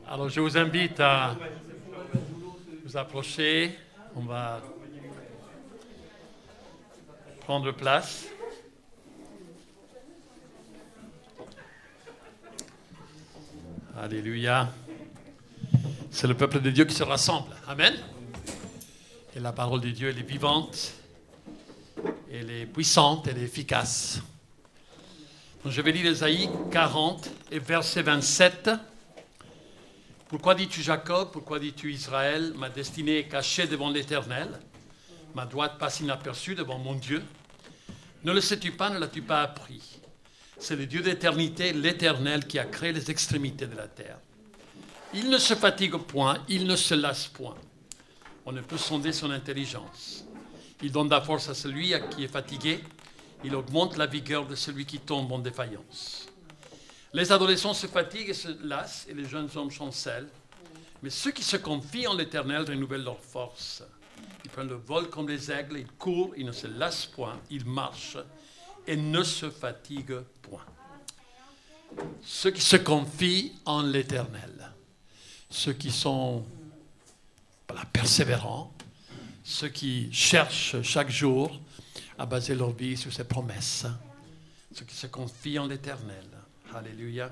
Alors je vous invite à vous approcher. On va prendre place. Alléluia. C'est le peuple de Dieu qui se rassemble. Amen. Et la parole de Dieu, elle est vivante, elle est puissante, elle est efficace. Donc, je vais lire Ésaïe 40 et verset 27. Pourquoi dis-tu Jacob, pourquoi dis-tu Israël, ma destinée est cachée devant l'Éternel, ma droite passe inaperçue devant mon Dieu. Ne le sais-tu pas, ne l'as-tu pas appris? C'est le Dieu d'éternité, l'Éternel, qui a créé les extrémités de la terre. Il ne se fatigue point, il ne se lasse point. On ne peut sonder son intelligence. Il donne la force à celui qui est fatigué. Il augmente la vigueur de celui qui tombe en défaillance. Les adolescents se fatiguent et se lassent, et les jeunes hommes chancellent. Mais ceux qui se confient en l'Éternel renouvellent leur force. Ils prennent le vol comme les aigles, ils courent, ils ne se lassent point, ils marchent et ne se fatiguent point. Ceux qui se confient en l'Éternel, ceux qui sont persévérants, ceux qui cherchent chaque jour à baser leur vie sur ses promesses, ceux qui se confient en l'Éternel, alléluia,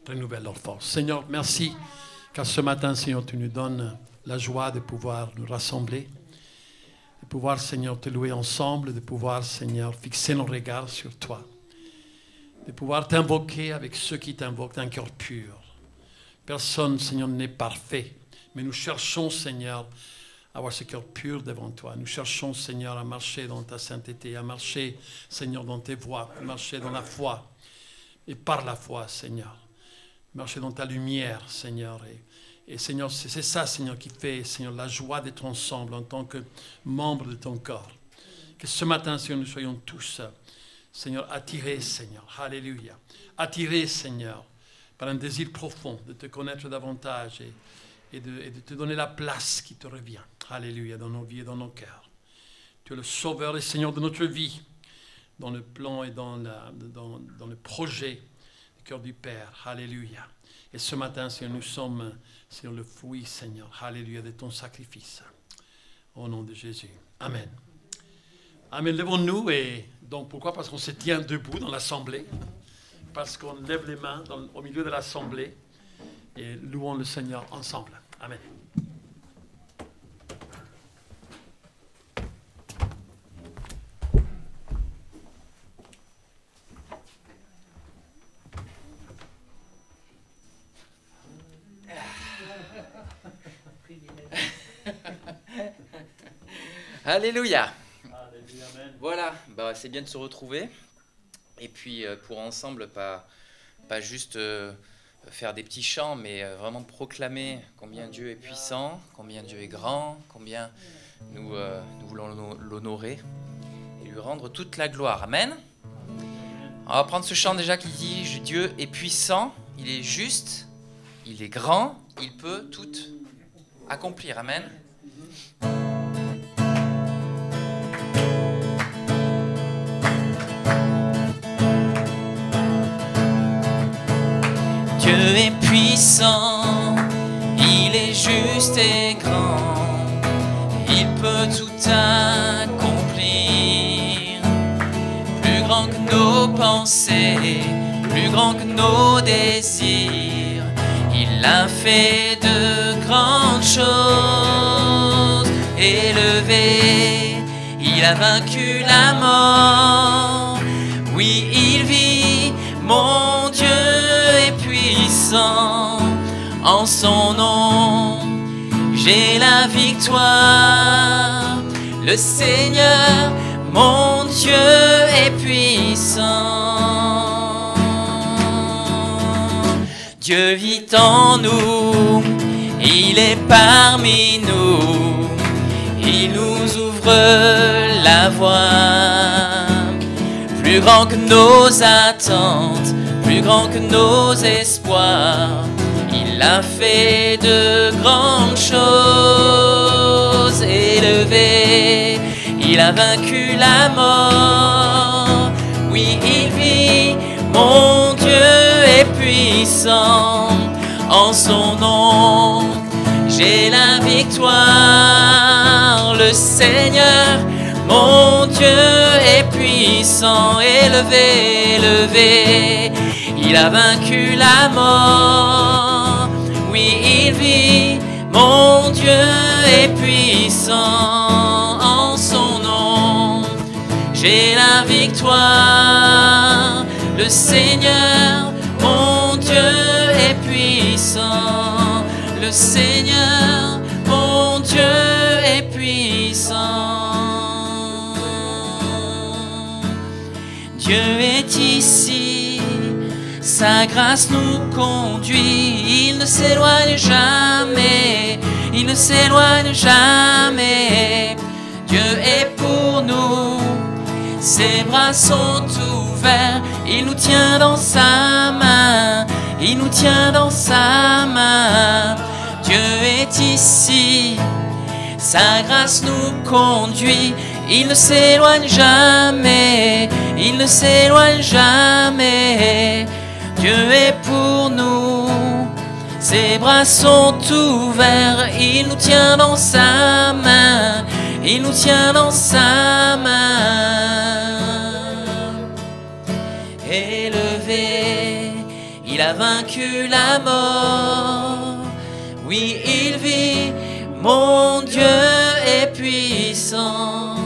renouvellent leur force. Seigneur, merci, car ce matin, Seigneur, tu nous donnes la joie de pouvoir nous rassembler, de pouvoir, Seigneur, te louer ensemble, de pouvoir, Seigneur, fixer nos regards sur toi, de pouvoir t'invoquer avec ceux qui t'invoquent d'un cœur pur. Personne, Seigneur, n'est parfait, mais nous cherchons, Seigneur, à avoir ce cœur pur devant toi. Nous cherchons, Seigneur, à marcher dans ta sainteté, à marcher, Seigneur, dans tes voies, à marcher dans la foi, et par la foi, Seigneur, marcher dans ta lumière, Seigneur, et Seigneur, c'est ça, Seigneur, qui fait, Seigneur, la joie d'être ensemble en tant que membres de ton corps. Que ce matin, Seigneur, nous soyons tous, Seigneur, attirés, Seigneur, alléluia, attirés, Seigneur, par un désir profond de te connaître davantage et de te donner la place qui te revient, alléluia, dans nos vies et dans nos cœurs. Tu es le Sauveur et Seigneur de notre vie, dans le plan et dans le projet du cœur du Père, alléluia. Et ce matin, Seigneur, nous sommes sur le fruit, Seigneur, alléluia, de ton sacrifice. Au nom de Jésus. Amen. Amen. Levons-nous. Et donc, pourquoi? Parce qu'on se tient debout dans l'assemblée. Parce qu'on lève les mains au milieu de l'assemblée. Et louons le Seigneur ensemble. Amen. Alléluia. Voilà, c'est bien de se retrouver. Et puis pour ensemble, pas juste faire des petits chants, mais vraiment proclamer combien Dieu est puissant, combien Dieu est grand, combien nous voulons l'honorer et lui rendre toute la gloire. Amen. On va prendre ce chant déjà qui dit « Dieu est puissant, il est juste, il est grand, il peut tout accomplir. » Amen. Dieu est puissant, il est juste et grand, il peut tout accomplir. Plus grand que nos pensées, plus grand que nos désirs, il a fait de grandes choses. Élevé, il a vaincu la mort, oui il vit, mon Dieu est puissant, en son nom j'ai la victoire. Le Seigneur, mon Dieu est puissant. Dieu vit en nous, il est parmi nous, il nous ouvre la voie. Plus grand que nos attentes, plus grand que nos espoirs, il a fait de grandes choses. Élevé, il a vaincu la mort, oui il vit, mon Dieu est puissant, en son nom. J'ai la victoire, le Seigneur, mon Dieu est puissant, élevé, élevé. Il a vaincu la mort, oui il vit, mon Dieu est puissant en son nom. J'ai la victoire, le Seigneur, mon Dieu est puissant. Le Seigneur, mon Dieu est puissant. Dieu est ici, sa grâce nous conduit. Il ne s'éloigne jamais, il ne s'éloigne jamais. Dieu est pour nous, ses bras sont ouverts. Il nous tient dans sa main, il nous tient dans sa main. Dieu est ici, sa grâce nous conduit. Il ne s'éloigne jamais, il ne s'éloigne jamais. Dieu est pour nous, ses bras sont ouverts. Il nous tient dans sa main, il nous tient dans sa main. Élevé, il a vaincu la mort. Oui, il vit, mon Dieu est puissant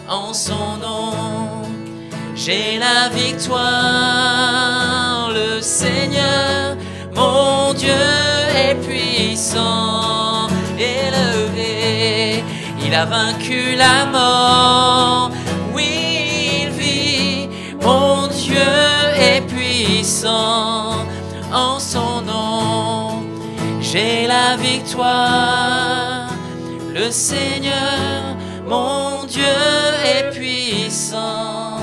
en son nom. J'ai la victoire, le Seigneur, mon Dieu est puissant, élevé. Il a vaincu la mort. Oui, il vit, mon Dieu est puissant en son nom. J'ai la victoire, le Seigneur, mon Dieu est puissant.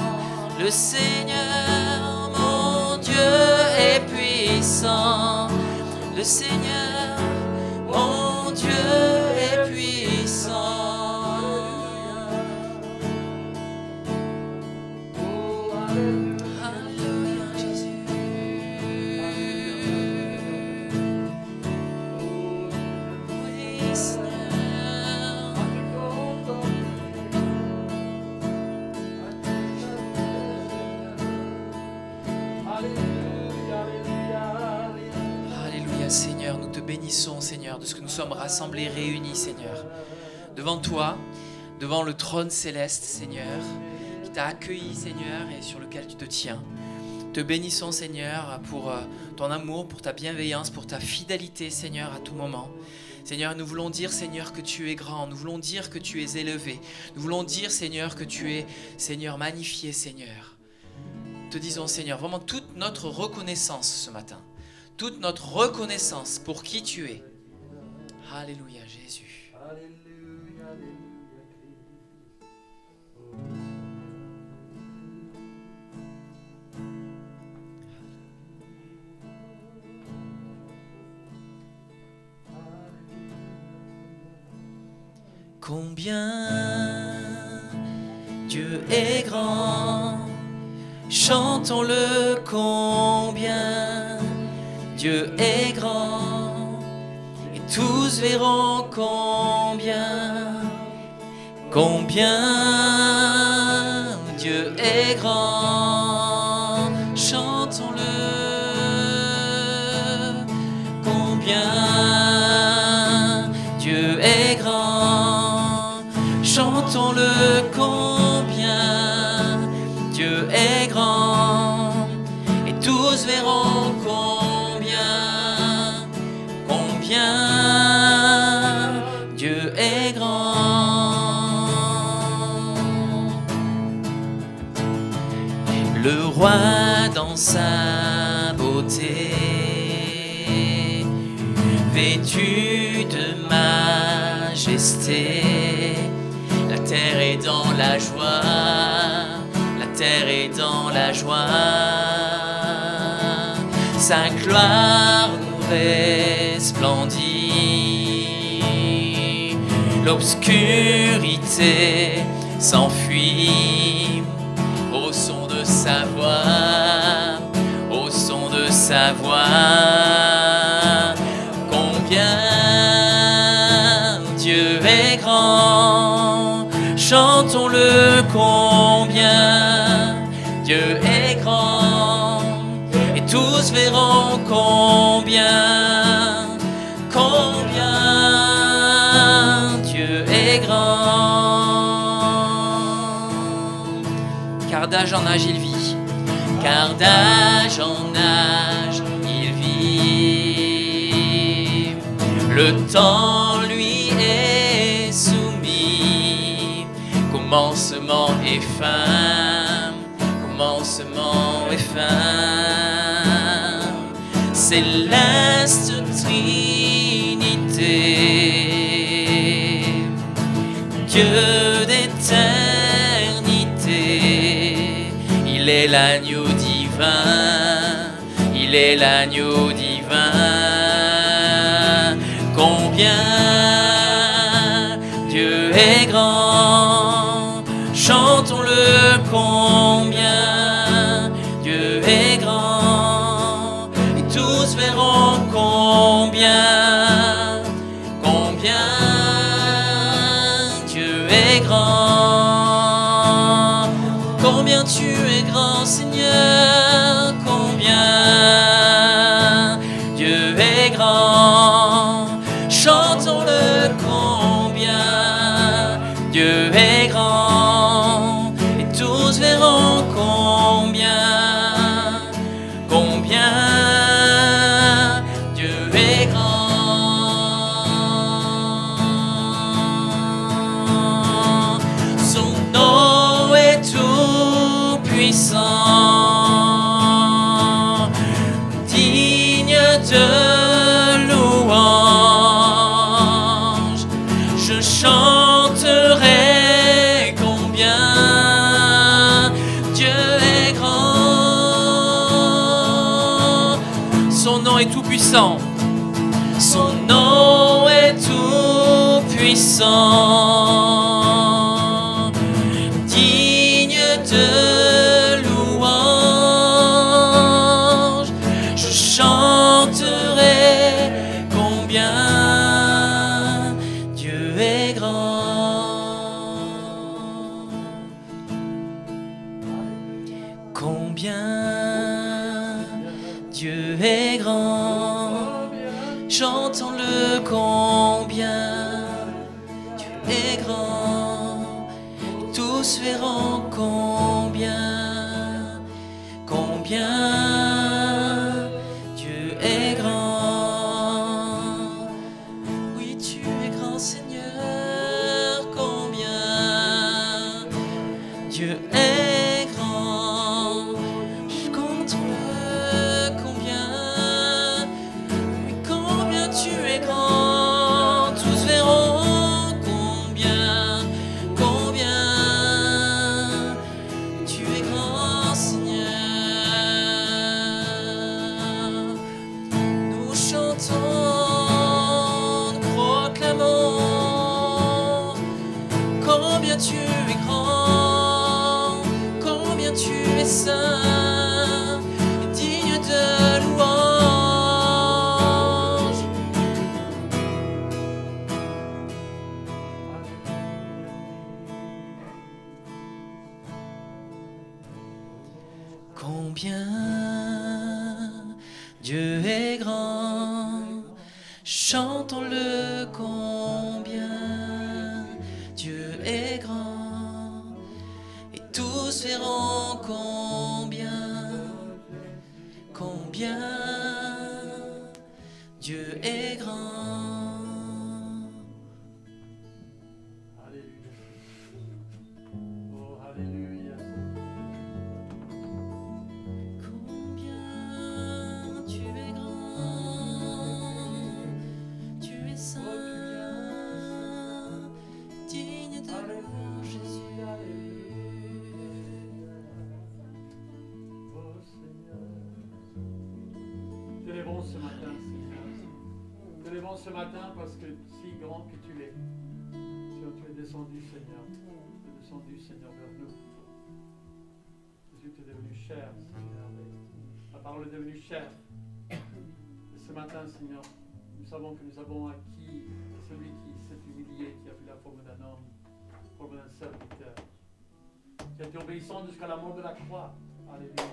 Le Seigneur, mon Dieu est puissant. Le Seigneur, mon Dieu est puissant. Alléluia, Jésus. Alléluia, Seigneur, nous te bénissons, Seigneur, de ce que nous sommes rassemblés, réunis, Seigneur, devant toi, devant le trône céleste, Seigneur, qui t'a accueilli, Seigneur, et sur lequel tu te tiens. Te bénissons, Seigneur, pour ton amour, pour ta bienveillance, pour ta fidélité, Seigneur, à tout moment. Seigneur, nous voulons dire, Seigneur, que tu es grand. Nous voulons dire que tu es élevé. Nous voulons dire, Seigneur, que tu es, Seigneur, magnifié, Seigneur. Te disons, Seigneur, vraiment toute notre reconnaissance ce matin. Toute notre reconnaissance pour qui tu es. Alléluia, Jésus. Alléluia, alléluia. Combien Dieu est grand, chantons-le combien Dieu est grand, et tous verront combien Dieu est grand, chantons-le, combien Dieu est grand, chantons-le combien Dieu est grand, et tous verront combien Dieu est grand. Le roi dans sa beauté, vêtu de majesté, la terre est dans la joie, la terre est dans la joie, sa gloire nous resplendit, l'obscurité s'enfuit au son de sa voix, au son de sa voix, combien Dieu est grand, et tous verront combien Dieu est grand. Car d'âge en âge il vit, car d'âge en âge il vit. Le temps lui est soumis, commencement et fin, commencement et fin. Céleste Trinité, Dieu d'éternité, il est l'agneau divin, il est l'agneau divin. Combien Dieu est grand, chantons-le combien Dieu est grand, et tous verront combien Dieu est grand. Combien tu es grand, Seigneur, combien Dieu est grand. Chantons-le combien Dieu est grand, et tous verront combien Dieu est grand. Son nom est tout puissant, digne de louange. Je chanterai combien Dieu est grand. Son nom est tout puissant, son nom est tout puissant, digne de louange. Je chanterai combien Dieu est grand. Combien Dieu est grand, chantons-le combien Dieu est grand. Tous verront combien Dieu est grand. Oui, tu es grand, Seigneur, combien Dieu est grand. Chantons-le combien, oui, combien tu es grand. Tous verront combien tu es grand, Seigneur. Nous chantons, nous proclamons combien tu es grand, combien tu es saint, et digne de louange. Combien Dieu est grand, chantons-le combien Dieu est grand, et tous verront combien Dieu est grand. Alléluia. Oh, alléluia. Combien tu es grand, tu es saint, digne de louange, Jésus. Oh, Seigneur. T'élèvons ce matin, Seigneur. T'élèvons ce matin parce que si grand que tu es, Seigneur, tu es descendu, Seigneur. Tu es descendu, Seigneur, vers nous. Jésus, tu es devenu cher, Seigneur. La parole est devenue chère. Et ce matin, Seigneur, nous savons que nous avons acquis celui qui s'est humilié, qui a pris la forme d'un homme, la forme d'un serviteur. qui a été obéissant jusqu'à la mort de la croix. Alléluia.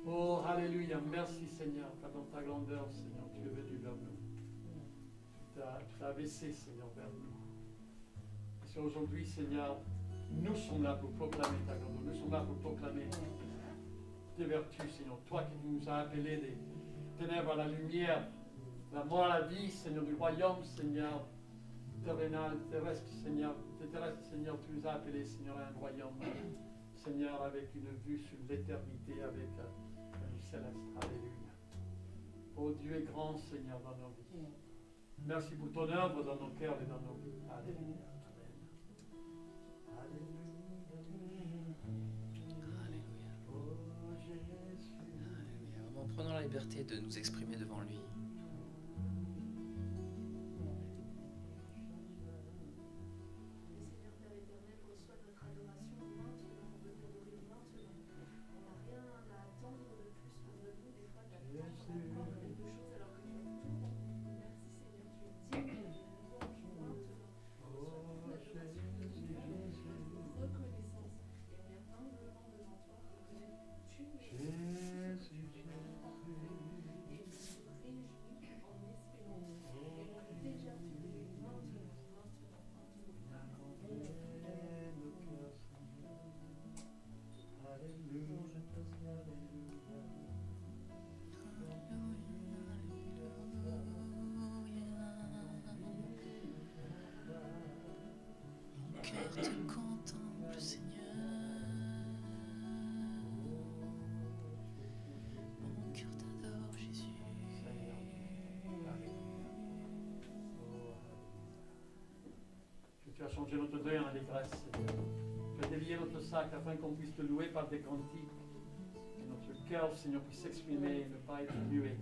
Oh, alléluia. Merci Seigneur, car dans ta grandeur, Seigneur, tu es venu vers nous. Tu t'as abaissé, Seigneur, vers nous. Et c'est aujourd'hui, Seigneur, nous sommes là pour proclamer ta grandeur. Nous sommes là pour proclamer tes vertus, Seigneur. Toi qui nous as appelés des ténèbres à la lumière, de la mort à la vie, Seigneur, du royaume, Seigneur, terrestre, Seigneur, tu nous as appelés, Seigneur, à un royaume, Seigneur, avec une vue sur l'éternité, avec la vie céleste. Alléluia. Oh, Dieu est grand, Seigneur, dans nos vies. Merci pour ton œuvre dans nos cœurs et dans nos vies. Alléluia. En prenant la liberté de nous exprimer devant lui. Tu as changé notre deuil en allégresse. Tu as délié notre sac afin qu'on puisse te louer par des cantiques. Que notre cœur, Seigneur, puisse s'exprimer et ne pas être muet.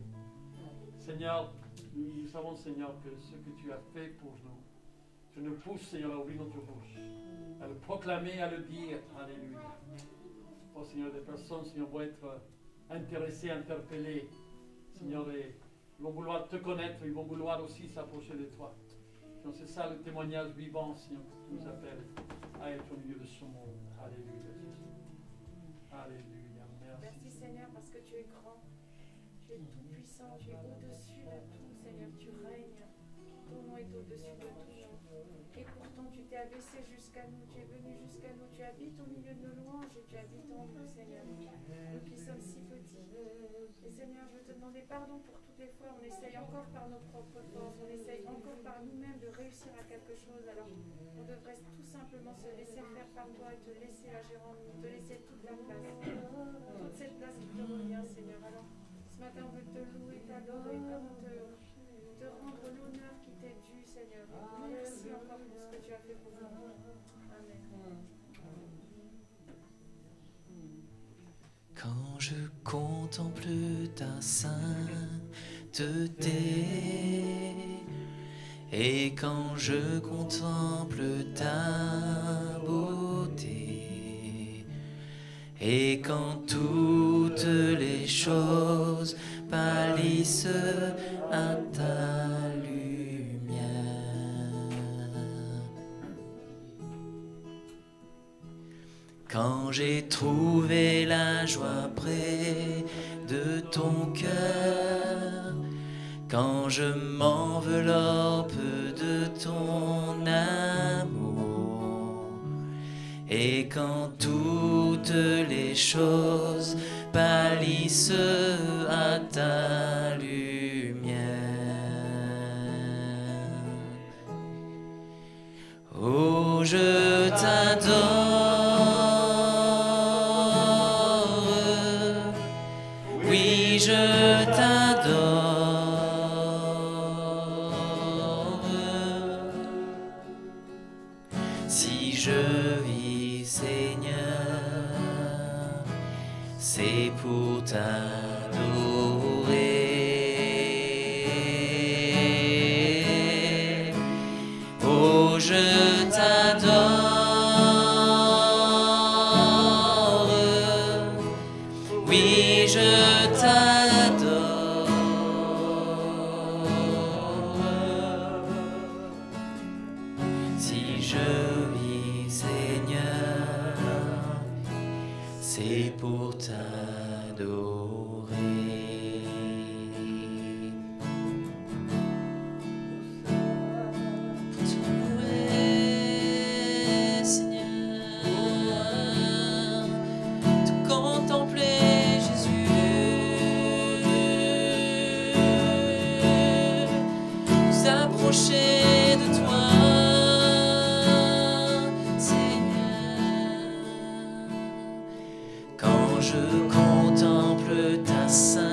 Seigneur, nous savons, Seigneur, que ce que tu as fait pour nous, tu nous pousses, Seigneur, à ouvrir notre bouche, à le proclamer, à le dire. Alléluia. Oh, Seigneur, des personnes, Seigneur, vont être intéressées, interpellées. Seigneur, et ils vont vouloir te connaître, ils vont vouloir aussi s'approcher de toi. C'est ça le témoignage vivant, Seigneur, que tu nous appelles à être au milieu de ce monde. Alléluia, Jésus. Alléluia. Merci, Seigneur, parce que tu es grand. Tu es tout puissant, tu es au-dessus de tout, Seigneur. Tu règnes. Ton nom est au-dessus de tout. Et pourtant, tu t'es abaissé jusqu'à nous. Tu es venu jusqu'à nous. Tu habites au milieu de nos louanges et tu habites en nous, Seigneur. Nous qui sommes si petits. Et Seigneur, je veux te demander pardon pour toutes les fois. On essaye encore par nos propres forces. On essaye encore par nous-mêmes de réussir à quelque chose. Alors, on devrait tout simplement se laisser faire par toi et te laisser agir en nous. Te laisser toute la place. Toute cette place qui te revient, Seigneur. Alors, ce matin, on veut te louer, t'adorer, vraiment te rendre l'honneur qui t'est dû, Seigneur. Merci encore pour ce que tu as fait pour nous. Amen. Quand je contemple ta sainteté et quand je contemple ta beauté et quand toutes les choses pâlissent à ta lumière, quand j'ai trouvé la joie près de ton cœur, quand je m'enveloppe de ton amour, et quand toutes les choses pâlissent à ta lumière. Oh, je t'adore, oui, je t'adore. Si je vis, Seigneur, c'est pour t'adorer. Oh, je t'adore, oui, je t'adore. m'approcher de toi, Seigneur. Quand je contemple ta sainteté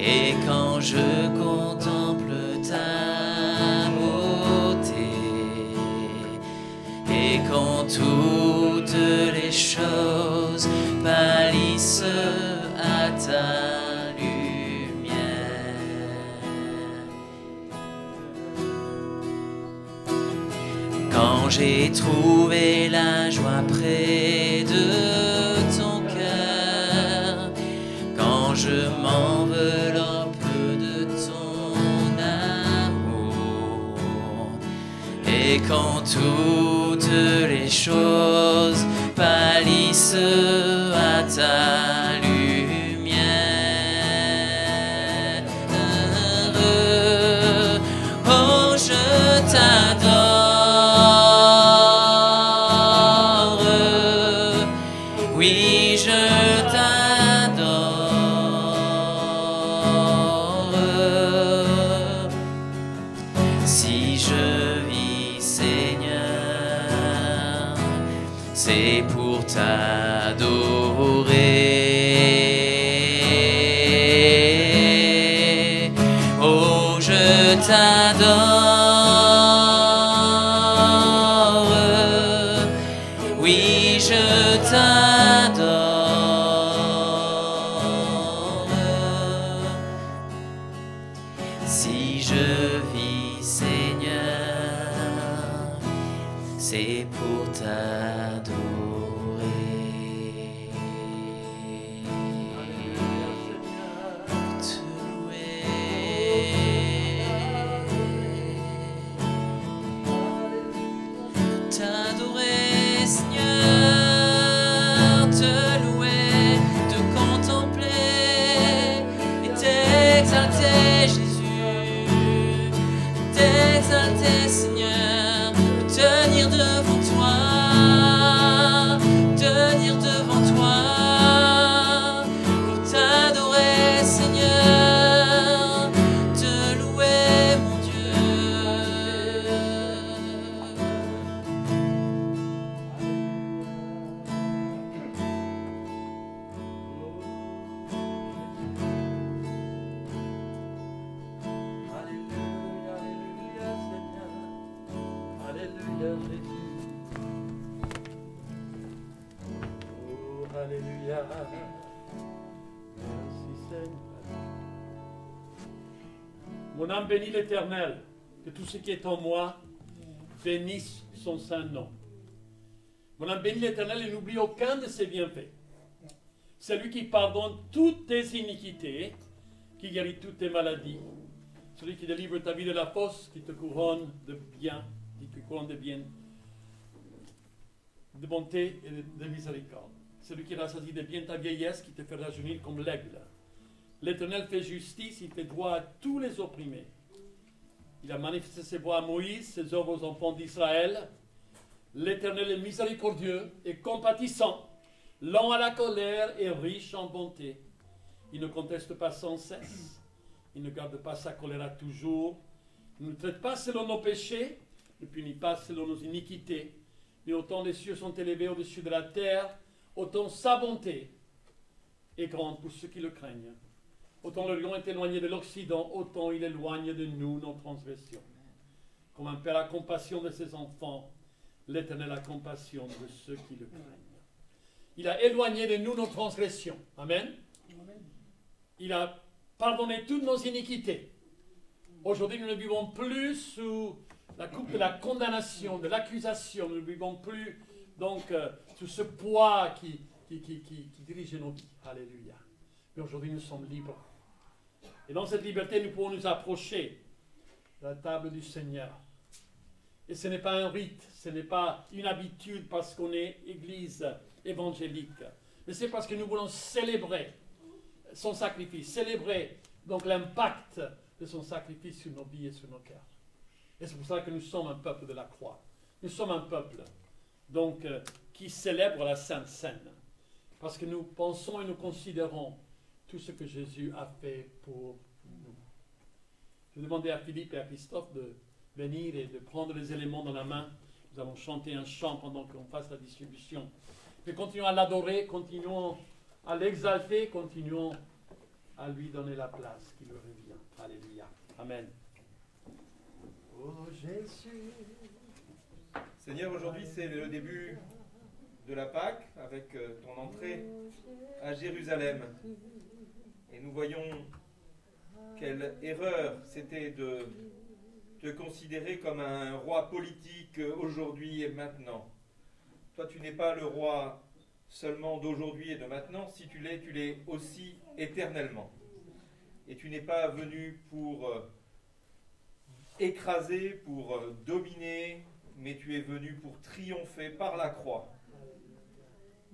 et quand je contemple ta beauté et quand toutes les choses pâlissent à ta lumière, quand j'ai trouvé la joie près de ton cœur, quand je m'enveloppe de ton amour et quand toutes les choses pâlissent à ta lumière, oh je t'adore, oui je t'adore. Si je vis Seigneur, c'est pour t'adorer. Oh, je t'adore. Oui, je t'adore. Si je vis Seigneur, c'est pour t'adorer. Te louer, t'adorer, Seigneur, te louer, te contempler et t'exalter, Jésus, t'exalter, Seigneur, tenir devant toi, tenir devant toi, pour t'adorer, Seigneur, te louer, mon Dieu. Alléluia, Alléluia, Seigneur. Alléluia, Jésus. Oh, Alléluia. Merci, Seigneur. Mon âme bénit l'Éternel, que tout ce qui est en moi bénisse son saint nom. Mon âme bénit l'Éternel et n'oublie aucun de ses bienfaits. C'est lui qui pardonne toutes tes iniquités, qui guérit toutes tes maladies. Celui qui délivre ta vie de la fosse, qui te couronne de bien, qui te couronne de bien, de bonté et de miséricorde. Celui qui rassasie de bien ta vieillesse, qui te fait rajeunir comme l'aigle. L'Éternel fait justice, il fait droit à tous les opprimés. Il a manifesté ses voies à Moïse, ses œuvres aux enfants d'Israël. L'Éternel est miséricordieux et compatissant, lent à la colère et riche en bonté. Il ne conteste pas sans cesse. Il ne garde pas sa colère à toujours. Il ne traite pas selon nos péchés, ne punit pas selon nos iniquités. Mais autant les cieux sont élevés au-dessus de la terre, autant sa bonté est grande pour ceux qui le craignent. Autant l'Orient est éloigné de l'Occident, autant il éloigne de nous nos transgressions. Comme un père a compassion de ses enfants, l'Éternel a compassion de ceux qui le craignent. Il a éloigné de nous nos transgressions. Amen. Il a pardonné toutes nos iniquités. Aujourd'hui, nous ne vivons plus sous la coupe de la condamnation, de l'accusation. Nous ne vivons plus donc sous ce poids qui dirige nos vies. Alléluia. Mais aujourd'hui, nous sommes libres. Et dans cette liberté, nous pouvons nous approcher de la table du Seigneur. Et ce n'est pas un rite, ce n'est pas une habitude parce qu'on est église évangélique. Mais c'est parce que nous voulons célébrer son sacrifice, célébrer donc l'impact de son sacrifice sur nos vies et sur nos cœurs. Et c'est pour ça que nous sommes un peuple de la croix. Nous sommes un peuple donc qui célèbre la Sainte Seine. Parce que nous pensons et nous considérons tout ce que Jésus a fait pour Je vais demander à Philippe et à Christophe de venir et de prendre les éléments dans la main. Nous allons chanter un chant pendant qu'on fasse la distribution. Mais continuons à l'adorer, continuons à l'exalter, continuons à lui donner la place qui lui revient. Alléluia. Amen. Oh Jésus. Seigneur, aujourd'hui c'est le début de la Pâque avec ton entrée à Jérusalem. Et nous voyons quelle erreur c'était de te considérer comme un roi politique aujourd'hui et maintenant. Toi, tu n'es pas le roi seulement d'aujourd'hui et de maintenant. Si tu l'es aussi éternellement. Et tu n'es pas venu pour écraser, pour dominer, mais tu es venu pour triompher par la croix.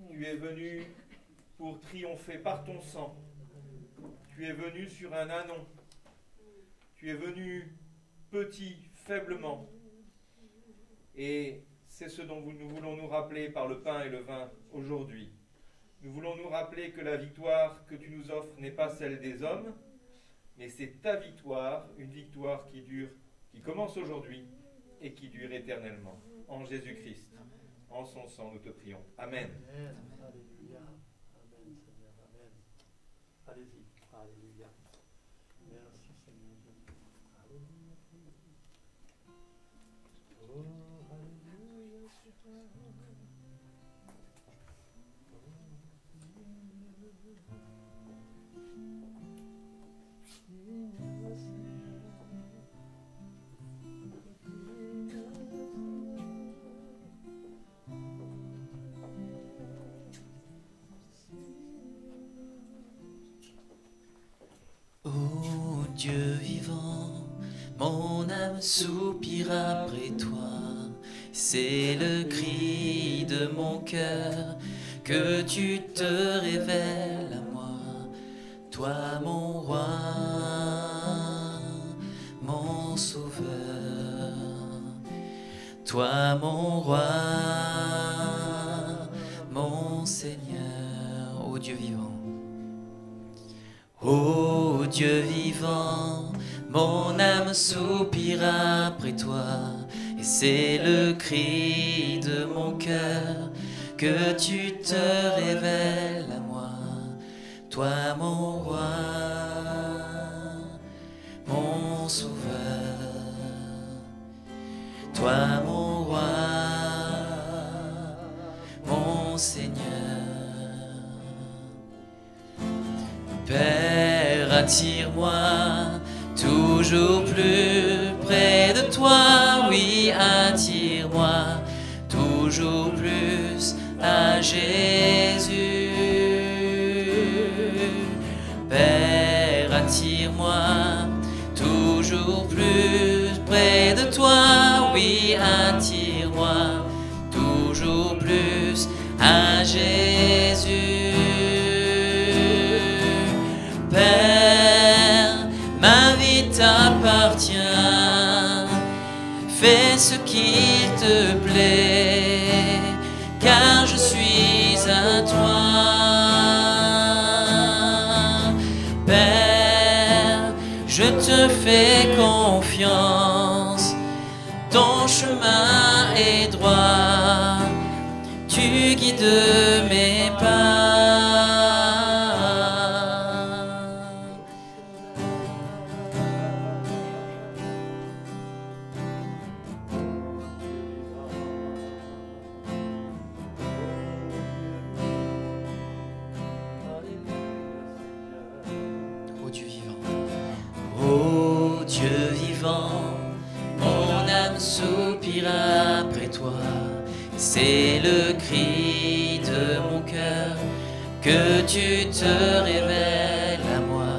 Tu es venu pour triompher par ton sang. Tu es venu sur un ânon. Tu es venu petit, faiblement. Et c'est ce dont nous voulons nous rappeler par le pain et le vin aujourd'hui. Nous voulons nous rappeler que la victoire que tu nous offres n'est pas celle des hommes, mais c'est ta victoire, une victoire qui dure, qui commence aujourd'hui et qui dure éternellement. En Jésus-Christ, en son sang, nous te prions. Amen. Amen. Alléluia. Amen, Seigneur. Amen. Allez-y. Alléluia. Merci, Seigneur. Alléluia. Oh, alléluia, Seigneur. Ô Dieu vivant, mon âme soupire après toi. C'est le cri de mon cœur que tu te révèles à moi. Toi mon roi, mon sauveur. Toi mon roi, mon Seigneur, ô Dieu vivant. Ô Dieu vivant, mon âme soupire après toi, et c'est le cri de mon cœur que tu te révèles à moi. Toi mon roi, mon sauveur, toi mon roi, mon Seigneur. Père, attire-moi toujours plus près de toi, oui, attire-moi toujours plus à Jésus. Père, attire-moi toujours plus près de toi, oui, attire-moi toujours plus à Jésus. Père, ma vie t'appartient, fais ce qu'il te plaît, car je suis à toi. Père, je te fais confiance, ton chemin est droit, tu guides mes pas. Après toi, c'est le cri de mon cœur que tu te révèles à moi.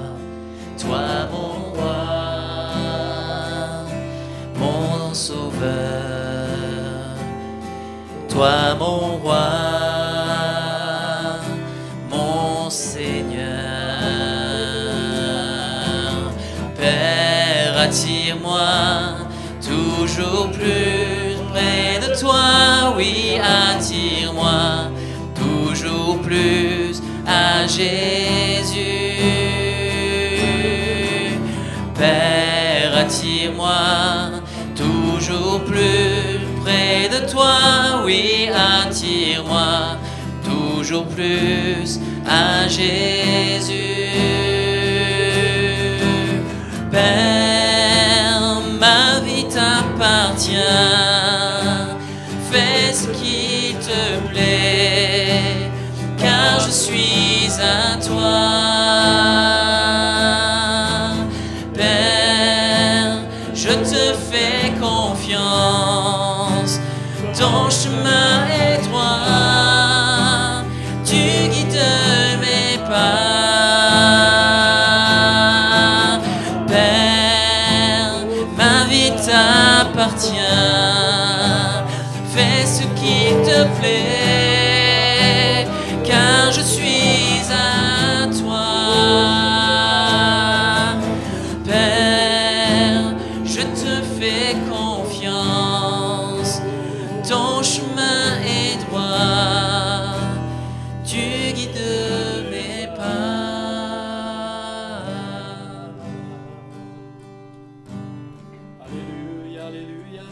Toi mon roi, mon sauveur, toi mon roi, mon Seigneur. Père, attire-moi toujours plus près de toi, oui, attire-moi toujours plus à Jésus. Père, toi, oui, attire-moi toujours plus à Jésus. Père, ma vie t'appartient, fais ce qui te plaît, car je suis à toi. Père, je te fais confiance, ton chemin est droit, tu guides mes pas. Père, ma vie t'appartient, fais ce qui te plaît, car je suis à toi. Père, je te fais confiance, ton chemin est droit, tu guides mes pas. Alléluia, alléluia.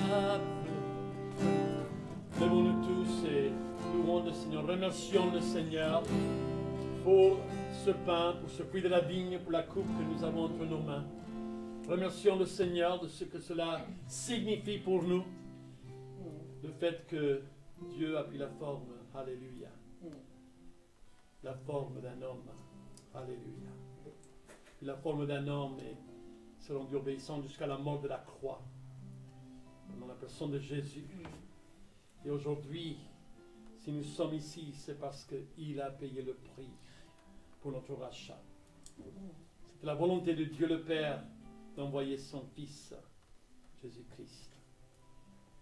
Levons-nous tous et louons le Seigneur. Remercions le Seigneur pour ce pain, pour ce fruit de la vigne, pour la coupe que nous avons entre nos mains. Remercions le Seigneur de ce que cela signifie pour nous. Le fait que Dieu a pris la forme, alléluia, la forme d'un homme, alléluia. La forme d'un homme et se rendu obéissant jusqu'à la mort de la croix, dans la personne de Jésus. Et aujourd'hui, si nous sommes ici, c'est parce qu'il a payé le prix pour notre rachat. C'était la volonté de Dieu le Père d'envoyer son Fils, Jésus-Christ.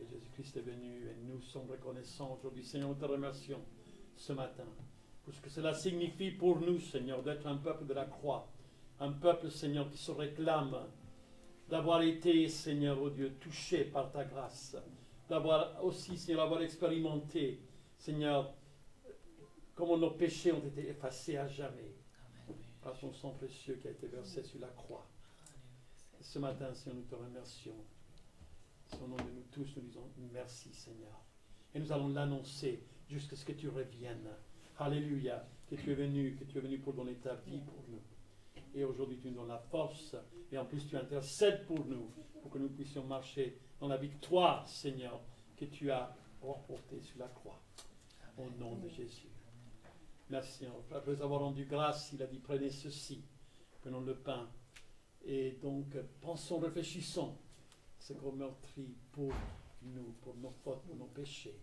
Et Jésus-Christ est venu et nous sommes reconnaissants aujourd'hui. Seigneur, nous te remercions ce matin pour ce que cela signifie pour nous, Seigneur, d'être un peuple de la croix. Un peuple, Seigneur, qui se réclame d'avoir été, Seigneur, oh Dieu, touché par ta grâce. D'avoir aussi, Seigneur, avoir expérimenté, Seigneur, comment nos péchés ont été effacés à jamais par son sang précieux qui a été versé sur la croix. Et ce matin, Seigneur, nous te remercions. Au nom de nous tous, nous disons merci, Seigneur. Et nous allons l'annoncer jusqu'à ce que tu reviennes. Alléluia, que tu es venu pour donner ta vie pour nous. Et aujourd'hui, tu nous donnes la force. Et en plus, tu intercèdes pour nous, pour que nous puissions marcher dans la victoire, Seigneur, que tu as remportée sur la croix. Au nom de Jésus. Merci, Seigneur. Après avoir rendu grâce, il a dit, prenez ceci, prenons le pain. Et donc, pensons, réfléchissons. Ce qu'on meurtrit pour nous, pour nos fautes, pour nos péchés.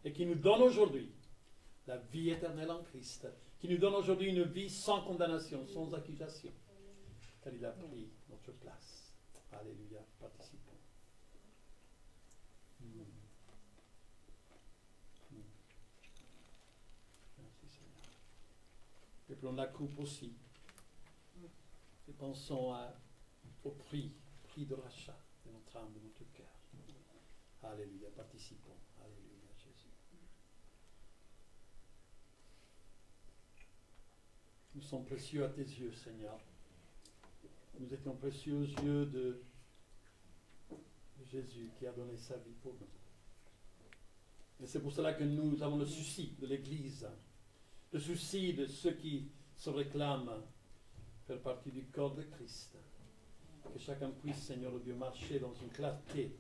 Et qui nous donne aujourd'hui la vie éternelle en Christ. Qui nous donne aujourd'hui une vie sans condamnation, sans accusation. Car il a pris notre place. Alléluia. Participons. Merci Seigneur. Et prenons la coupe aussi. Et pensons au prix de rachat de notre âme, de notre cœur. Alléluia, participons. Alléluia, Jésus. Nous sommes précieux à tes yeux, Seigneur. Nous étions précieux aux yeux de Jésus qui a donné sa vie pour nous. Et c'est pour cela que nous avons le souci de l'Église, le souci de ceux qui se réclament faire partie du corps de Christ. Que chacun puisse, Seigneur Dieu, marcher dans une clarté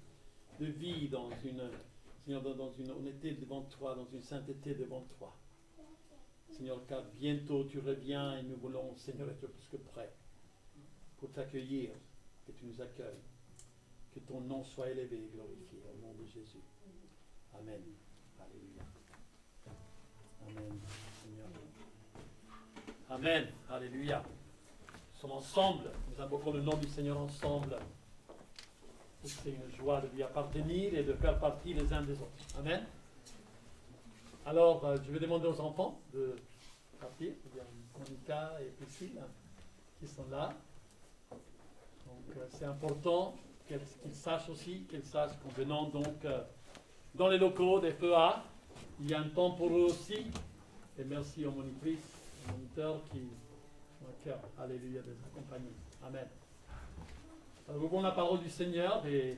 de vie, dans une honnêteté devant toi, dans une sainteté devant toi. Seigneur, car bientôt tu reviens et nous voulons, Seigneur, être plus que prêts pour t'accueillir, que tu nous accueilles, que ton nom soit élevé et glorifié au nom de Jésus. Amen. Alléluia. Amen. Seigneur. Amen. Alléluia. Nous sommes ensemble, nous invoquons le nom du Seigneur ensemble. C'est une joie de lui appartenir et de faire partie les uns des autres. Amen. Alors, je vais demander aux enfants de partir. Il y a Monica et Priscille qui sont là. Donc, c'est important qu'ils sachent aussi, qu'en venant donc dans les locaux des FEA, il y a un temps pour eux aussi. Et merci aux monitrices, aux moniteurs qui ont à cœur, alléluia, de les accompagner. Amen. Alors, ouvrons la parole du Seigneur et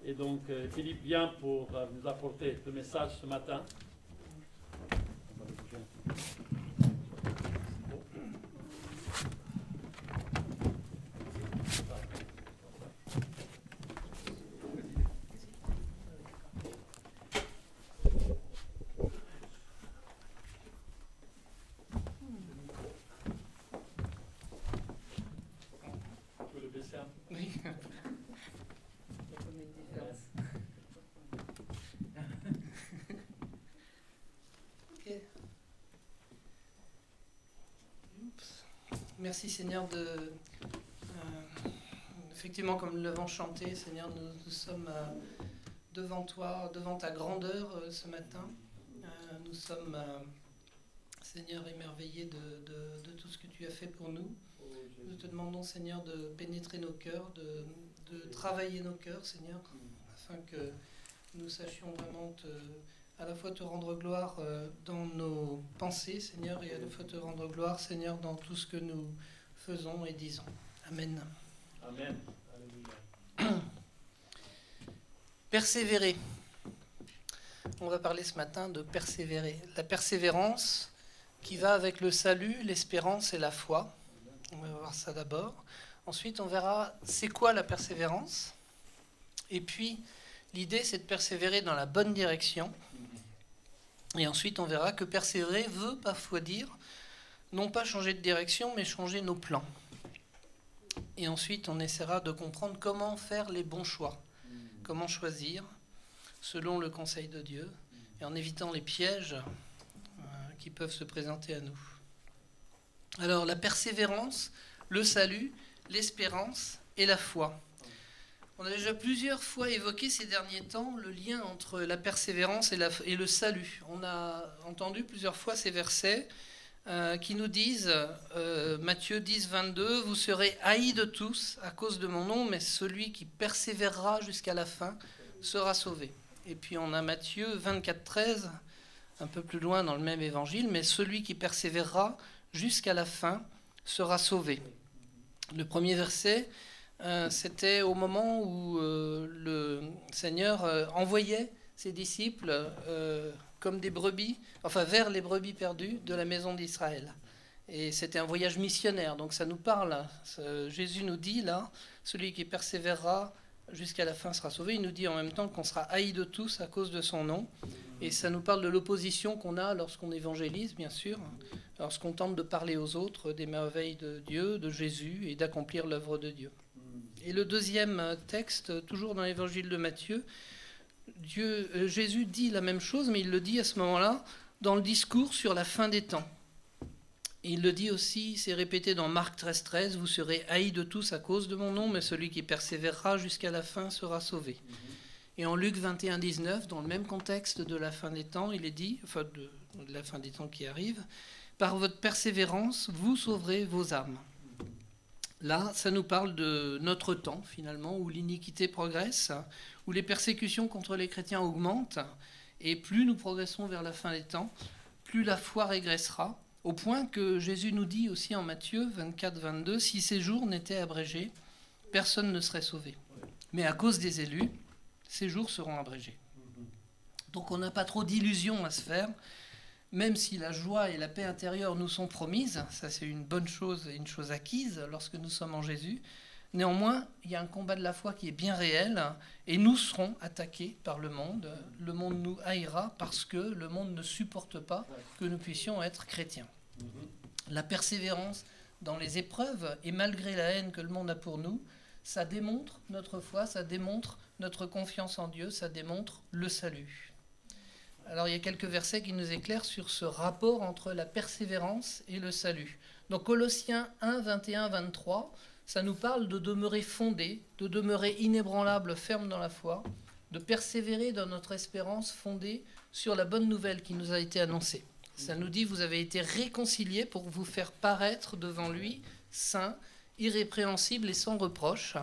Et donc, Philippe vient pour nous apporter le message ce matin. Oui. Ok. Oups. Merci Seigneur effectivement, comme nous l'avons chanté, Seigneur, nous sommes devant toi, devant ta grandeur ce matin. Nous sommes, Seigneur, émerveillés de tout ce que tu as fait pour nous. Nous te demandons, Seigneur, de pénétrer nos cœurs, de travailler nos cœurs, Seigneur, afin que nous sachions vraiment à la fois te rendre gloire dans nos pensées, Seigneur, et à la fois te rendre gloire, Seigneur, dans tout ce que nous faisons et disons. Amen. Amen. Alléluia. Persévérer. On va parler ce matin de persévérer. La persévérance qui va avec le salut, l'espérance et la foi. On va voir ça d'abord. Ensuite, on verra c'est quoi la persévérance. Et puis, l'idée, c'est de persévérer dans la bonne direction. Et ensuite, on verra que persévérer veut parfois dire non pas changer de direction, mais changer nos plans. Et ensuite, on essaiera de comprendre comment faire les bons choix. Comment choisir selon le conseil de Dieu et en évitant les pièges qui peuvent se présenter à nous. Alors, la persévérance, le salut, l'espérance et la foi. On a déjà plusieurs fois évoqué ces derniers temps le lien entre la persévérance et le salut. On a entendu plusieurs fois ces versets qui nous disent, Matthieu 10, 22, « Vous serez haïs de tous à cause de mon nom, mais celui qui persévérera jusqu'à la fin sera sauvé. » Et puis on a Matthieu 24, 13, un peu plus loin dans le même évangile, « Mais celui qui persévérera jusqu'à la fin sera sauvé. » Le premier verset, c'était au moment où le Seigneur envoyait ses disciples comme des brebis, enfin vers les brebis perdues de la maison d'Israël. Et c'était un voyage missionnaire, donc ça nous parle. Jésus nous dit là, celui qui persévérera jusqu'à la fin sera sauvé. Il nous dit en même temps qu'on sera haï de tous à cause de son nom. Et ça nous parle de l'opposition qu'on a lorsqu'on évangélise, bien sûr, lorsqu'on tente de parler aux autres des merveilles de Dieu, de Jésus, et d'accomplir l'œuvre de Dieu. Et le deuxième texte, toujours dans l'évangile de Matthieu, Jésus dit la même chose, mais il le dit à ce moment-là dans le discours sur la fin des temps. Et il le dit aussi, c'est répété dans Marc 13, 13, « Vous serez haïs de tous à cause de mon nom, mais celui qui persévérera jusqu'à la fin sera sauvé. » Et en Luc 21, 19, dans le même contexte de la fin des temps, il est dit, enfin de la fin des temps qui arrive, « Par votre persévérance, vous sauverez vos âmes. » Là, ça nous parle de notre temps, finalement, où l'iniquité progresse, où les persécutions contre les chrétiens augmentent, et plus nous progressons vers la fin des temps, plus la foi régressera, au point que Jésus nous dit aussi en Matthieu 24, 22, « Si ces jours n'étaient abrégés, personne ne serait sauvé. Mais à cause des élus, ces jours seront abrégés. » Donc on n'a pas trop d'illusions à se faire, même si la joie et la paix intérieure nous sont promises, ça c'est une bonne chose et une chose acquise lorsque nous sommes en Jésus. Néanmoins, il y a un combat de la foi qui est bien réel et nous serons attaqués par le monde. Le monde nous haïra parce que le monde ne supporte pas que nous puissions être chrétiens. La persévérance dans les épreuves et malgré la haine que le monde a pour nous, ça démontre notre foi, ça démontre notre confiance en Dieu, ça démontre le salut. Alors il y a quelques versets qui nous éclairent sur ce rapport entre la persévérance et le salut. Donc Colossiens 1, 21, 23, ça nous parle de demeurer fondé, de demeurer inébranlable, ferme dans la foi, de persévérer dans notre espérance fondée sur la bonne nouvelle qui nous a été annoncée. Ça nous dit, vous avez été réconciliés pour vous faire paraître devant lui, saint, irrépréhensible et sans reproche,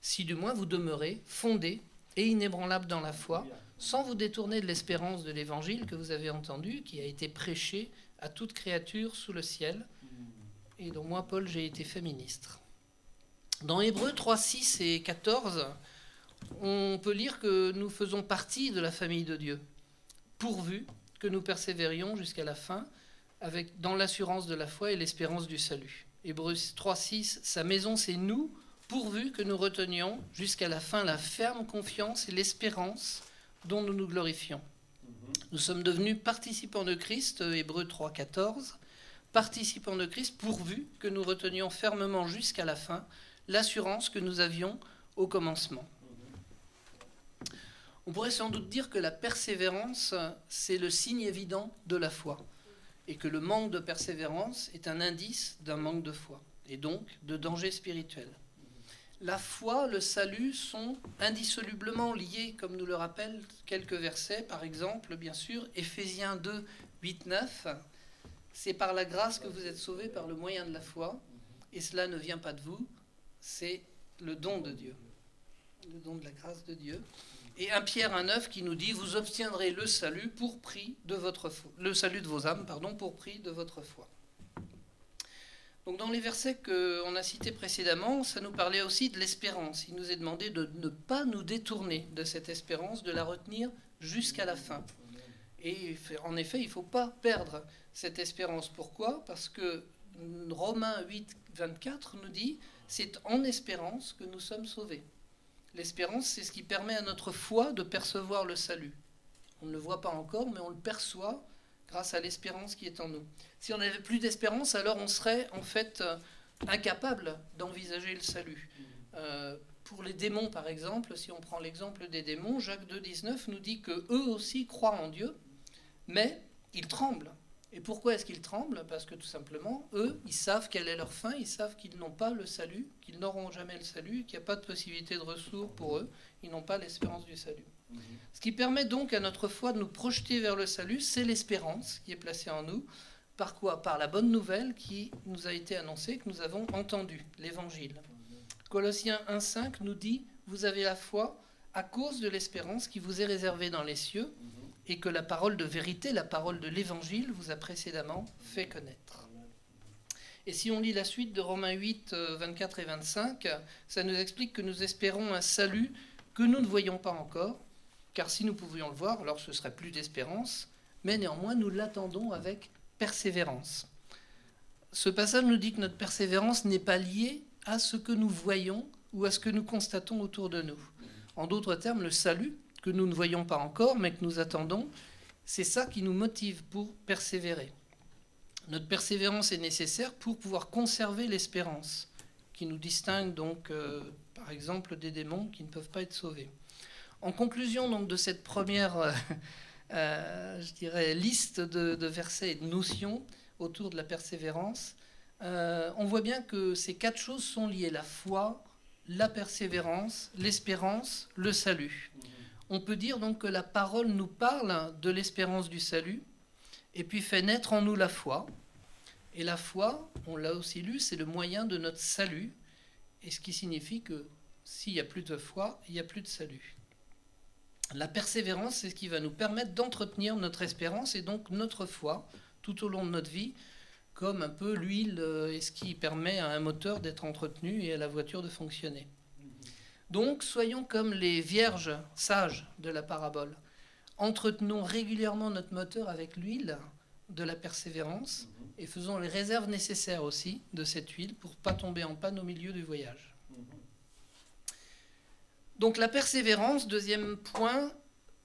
si du moins vous demeurez fondé et inébranlable dans la foi, sans vous détourner de l'espérance de l'évangile que vous avez entendu, qui a été prêché à toute créature sous le ciel, et dont moi, Paul, j'ai été fait ministre. Dans Hébreux 3, 6 et 14, on peut lire que nous faisons partie de la famille de Dieu, pourvu que nous persévérions jusqu'à la fin dans l'assurance de la foi et l'espérance du salut. Hébreux 3,6, sa maison c'est nous, pourvu que nous retenions jusqu'à la fin la ferme confiance et l'espérance dont nous nous glorifions. Nous sommes devenus participants de Christ, Hébreux 3,14, participants de Christ pourvu que nous retenions fermement jusqu'à la fin l'assurance que nous avions au commencement. On pourrait sans doute dire que la persévérance, c'est le signe évident de la foi, et que le manque de persévérance est un indice d'un manque de foi, et donc de danger spirituel. La foi, le salut sont indissolublement liés, comme nous le rappellent quelques versets, par exemple, bien sûr, Éphésiens 2, 8, 9, « C'est par la grâce que vous êtes sauvés par le moyen de la foi, et cela ne vient pas de vous, c'est le don de Dieu. » Le don de la grâce de Dieu. Et 1 Pierre 1,9 qui nous dit « Vous obtiendrez le salut pour prix de votre foi, le salut de vos âmes, pardon, pour prix de votre foi. » Donc dans les versets qu'on a cités précédemment, ça nous parlait aussi de l'espérance. Il nous est demandé de ne pas nous détourner de cette espérance, de la retenir jusqu'à la fin. Et en effet, il ne faut pas perdre cette espérance. Pourquoi ? Parce que Romains 8, 24 nous dit « C'est en espérance que nous sommes sauvés ». L'espérance, c'est ce qui permet à notre foi de percevoir le salut. On ne le voit pas encore, mais on le perçoit grâce à l'espérance qui est en nous. Si on n'avait plus d'espérance, alors on serait en fait incapable d'envisager le salut. Pour les démons, par exemple, si on prend l'exemple des démons, Jacques 2, 19 nous dit qu'eux aussi croient en Dieu, mais ils tremblent. Et pourquoi est-ce qu'ils tremblent ? Parce que tout simplement, eux, ils savent quelle est leur fin, ils savent qu'ils n'ont pas le salut, qu'ils n'auront jamais le salut, qu'il n'y a pas de possibilité de retour pour eux, ils n'ont pas l'espérance du salut. Ce qui permet donc à notre foi de nous projeter vers le salut, c'est l'espérance qui est placée en nous. Par quoi ? Par la bonne nouvelle qui nous a été annoncée, que nous avons entendue, l'Évangile. Colossiens 1,5 nous dit « Vous avez la foi à cause de l'espérance qui vous est réservée dans les cieux et que la parole de vérité, la parole de l'Évangile vous a précédemment fait connaître. » Et si on lit la suite de Romains 8, 24 et 25, ça nous explique que nous espérons un salut que nous ne voyons pas encore, car si nous pouvions le voir, alors ce serait plus d'espérance, mais néanmoins nous l'attendons avec persévérance. Ce passage nous dit que notre persévérance n'est pas liée à ce que nous voyons ou à ce que nous constatons autour de nous. En d'autres termes, le salut, que nous ne voyons pas encore, mais que nous attendons, c'est ça qui nous motive pour persévérer. Notre persévérance est nécessaire pour pouvoir conserver l'espérance, qui nous distingue donc, par exemple, des démons qui ne peuvent pas être sauvés. En conclusion donc, de cette première je dirais, liste de versets et de notions autour de la persévérance, on voit bien que ces 4 choses sont liées, la foi, la persévérance, l'espérance, le salut. On peut dire donc que la parole nous parle de l'espérance du salut et puis fait naître en nous la foi. Et la foi, on l'a aussi lu, c'est le moyen de notre salut, et ce qui signifie que s'il n'y a plus de foi, il n'y a plus de salut. La persévérance, c'est ce qui va nous permettre d'entretenir notre espérance et donc notre foi tout au long de notre vie, comme un peu l'huile est ce qui permet à un moteur d'être entretenu et à la voiture de fonctionner. Donc, soyons comme les vierges sages de la parabole. Entretenons régulièrement notre moteur avec l'huile de la persévérance et faisons les réserves nécessaires aussi de cette huile pour ne pas tomber en panne au milieu du voyage. Donc la persévérance, deuxième point,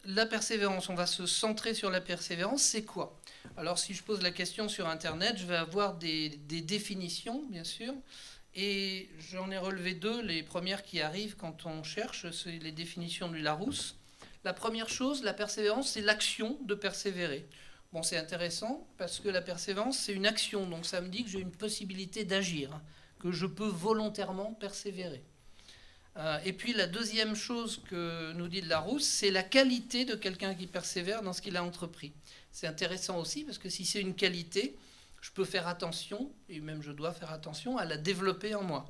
la persévérance, on va se centrer sur la persévérance, c'est quoi ? Alors si je pose la question sur Internet, je vais avoir des définitions, bien sûr, et j'en ai relevé 2, les premières qui arrivent quand on cherche, c'est les définitions du Larousse. La première chose, la persévérance, c'est l'action de persévérer. Bon, c'est intéressant, parce que la persévérance, c'est une action, donc ça me dit que j'ai une possibilité d'agir, que je peux volontairement persévérer. Et puis la deuxième chose que nous dit le Larousse, c'est la qualité de quelqu'un qui persévère dans ce qu'il a entrepris. C'est intéressant aussi parce que si c'est une qualité, je peux faire attention, et même je dois faire attention à la développer en moi,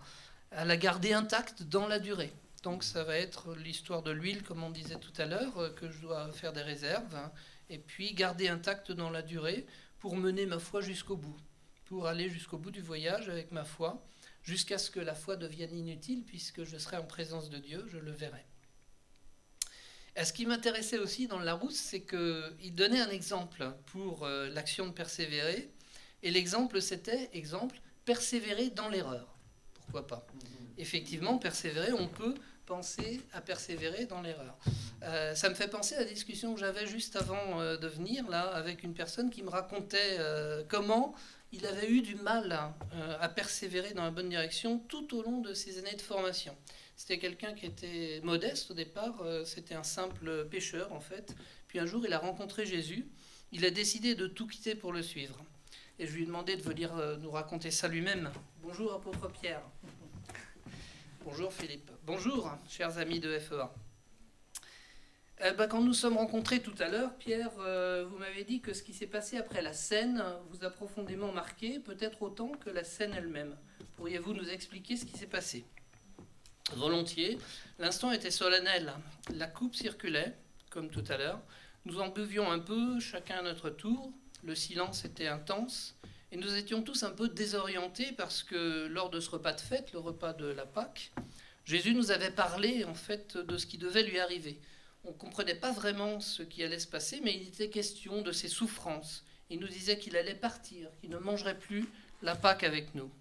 à la garder intacte dans la durée. Donc ça va être l'histoire de l'huile, comme on disait tout à l'heure, que je dois faire des réserves, hein, et puis garder intacte dans la durée pour mener ma foi jusqu'au bout, pour aller jusqu'au bout du voyage avec ma foi, jusqu'à ce que la foi devienne inutile, puisque je serai en présence de Dieu, je le verrai. Et ce qui m'intéressait aussi dans le Larousse, c'est qu'il donnait un exemple pour l'action de persévérer. Et l'exemple, c'était, exemple, persévérer dans l'erreur. Pourquoi pas? Effectivement, persévérer, on peut penser à persévérer dans l'erreur. Ça me fait penser à la discussion que j'avais juste avant de venir, là, avec une personne qui me racontait comment il avait eu du mal à persévérer dans la bonne direction tout au long de ses années de formation. C'était quelqu'un qui était modeste au départ, c'était un simple pêcheur en fait. Puis un jour, il a rencontré Jésus, il a décidé de tout quitter pour le suivre. Et je lui ai demandé de venir nous raconter ça lui-même. Bonjour, apôtre Pierre. Bonjour, Philippe. Bonjour, chers amis de FEA. Quand nous sommes rencontrés tout à l'heure, Pierre, vous m'avez dit que ce qui s'est passé après la scène vous a profondément marqué, peut-être autant que la scène elle-même. Pourriez-vous nous expliquer ce qui s'est passé ? Volontiers. L'instant était solennel. La coupe circulait, comme tout à l'heure. Nous en buvions un peu, chacun à notre tour. Le silence était intense. Et nous étions tous un peu désorientés parce que lors de ce repas de fête, le repas de la Pâque, Jésus nous avait parlé en fait de ce qui devait lui arriver. On ne comprenait pas vraiment ce qui allait se passer, mais il était question de ses souffrances. Il nous disait qu'il allait partir, qu'il ne mangerait plus la Pâque avec nous.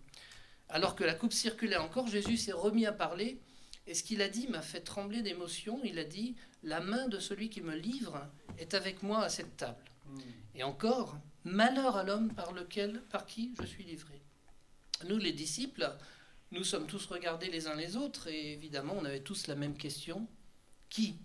Alors que la coupe circulait encore, Jésus s'est remis à parler, et ce qu'il a dit m'a fait trembler d'émotion. Il a dit « La main de celui qui me livre est avec moi à cette table. » Et encore, « Malheur à l'homme par qui je suis livré. » Nous, les disciples, nous sommes tous regardés les uns les autres, et évidemment, on avait tous la même question. Qui ?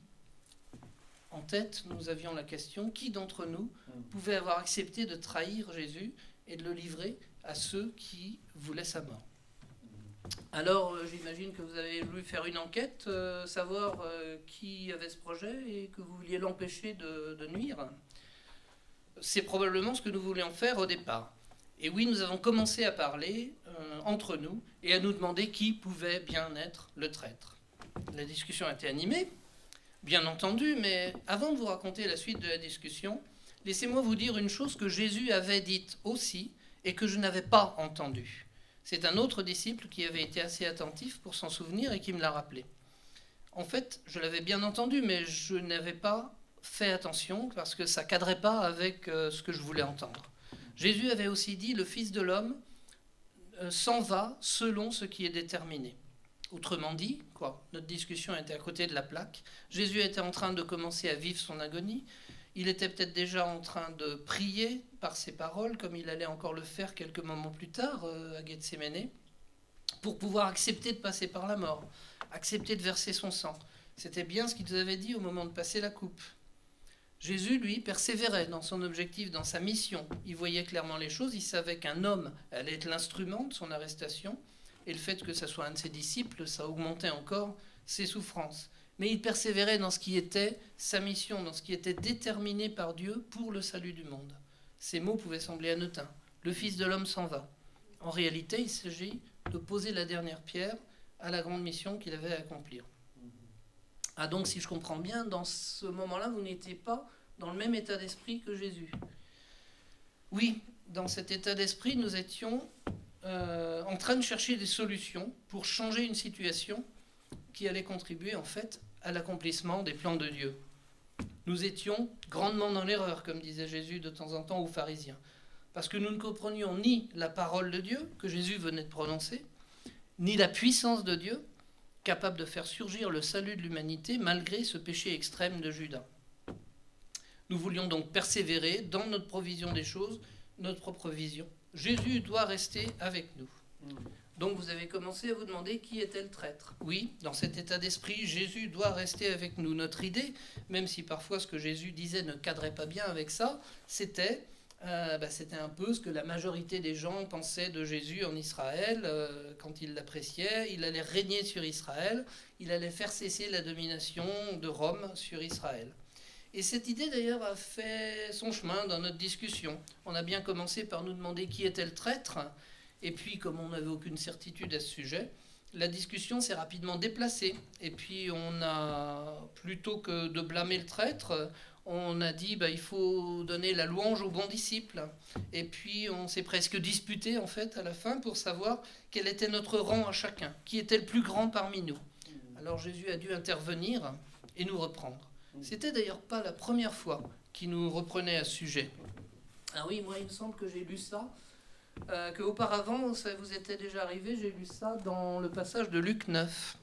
En tête, nous avions la question, qui d'entre nous pouvait avoir accepté de trahir Jésus et de le livrer à ceux qui voulaient sa mort? Alors, j'imagine que vous avez voulu faire une enquête, savoir qui avait ce projet et que vous vouliez l'empêcher de nuire. C'est probablement ce que nous voulions faire au départ. Et oui, nous avons commencé à parler entre nous et à nous demander qui pouvait bien être le traître. La discussion a été animée, bien entendu, mais avant de vous raconter la suite de la discussion, laissez-moi vous dire une chose que Jésus avait dite aussi et que je n'avais pas entendue. C'est un autre disciple qui avait été assez attentif pour s'en souvenir et qui me l'a rappelé. En fait, je l'avais bien entendu, mais je n'avais pas fait attention parce que ça ne cadrait pas avec ce que je voulais entendre. Jésus avait aussi dit « Le Fils de l'homme s'en va selon ce qui est déterminé ». Autrement dit, notre discussion était à côté de la plaque. Jésus était en train de commencer à vivre son agonie. Il était peut-être déjà en train de prier par ses paroles, comme il allait encore le faire quelques moments plus tard à Gethsémane, pour pouvoir accepter de passer par la mort, accepter de verser son sang. C'était bien ce qu'il nous avait dit au moment de passer la coupe. Jésus, lui, persévérait dans son objectif, dans sa mission. Il voyait clairement les choses, il savait qu'un homme allait être l'instrument de son arrestation, et le fait que ce soit un de ses disciples, ça augmentait encore ses souffrances. Mais il persévérait dans ce qui était sa mission, dans ce qui était déterminé par Dieu pour le salut du monde. Ces mots pouvaient sembler anodins. Le Fils de l'homme s'en va. En réalité, il s'agit de poser la dernière pierre à la grande mission qu'il avait à accomplir. Ah donc, si je comprends bien, dans ce moment-là, vous n'étiez pas dans le même état d'esprit que Jésus. Oui, dans cet état d'esprit, nous étions en train de chercher des solutions pour changer une situation qui allait contribuer en fait à l'accomplissement des plans de Dieu. Nous étions grandement dans l'erreur, comme disait Jésus de temps en temps aux pharisiens, parce que nous ne comprenions ni la parole de Dieu que Jésus venait de prononcer, ni la puissance de Dieu capable de faire surgir le salut de l'humanité malgré ce péché extrême de Judas. Nous voulions donc persévérer dans notre provision des choses, notre propre vision. Jésus doit rester avec nous. Donc vous avez commencé à vous demander qui était le traître. Oui, dans cet état d'esprit, Jésus doit rester avec nous. Notre idée, même si parfois ce que Jésus disait ne cadrait pas bien avec ça, c'était un peu ce que la majorité des gens pensaient de Jésus en Israël quand ils l'appréciaient. Il allait régner sur Israël, il allait faire cesser la domination de Rome sur Israël. Et cette idée d'ailleurs a fait son chemin dans notre discussion. On a bien commencé par nous demander qui était le traître, et puis comme on n'avait aucune certitude à ce sujet, la discussion s'est rapidement déplacée. Et puis on a, plutôt que de blâmer le traître, on a dit il faut donner la louange aux bons disciples. Et puis on s'est presque disputé en fait à la fin pour savoir quel était notre rang à chacun, qui était le plus grand parmi nous. Alors Jésus a dû intervenir et nous reprendre. C'était d'ailleurs pas la première fois qu'il nous reprenait à ce sujet. Ah oui, moi il me semble que j'ai lu ça, qu'auparavant, ça vous était déjà arrivé, j'ai lu ça dans le passage de Luc 9.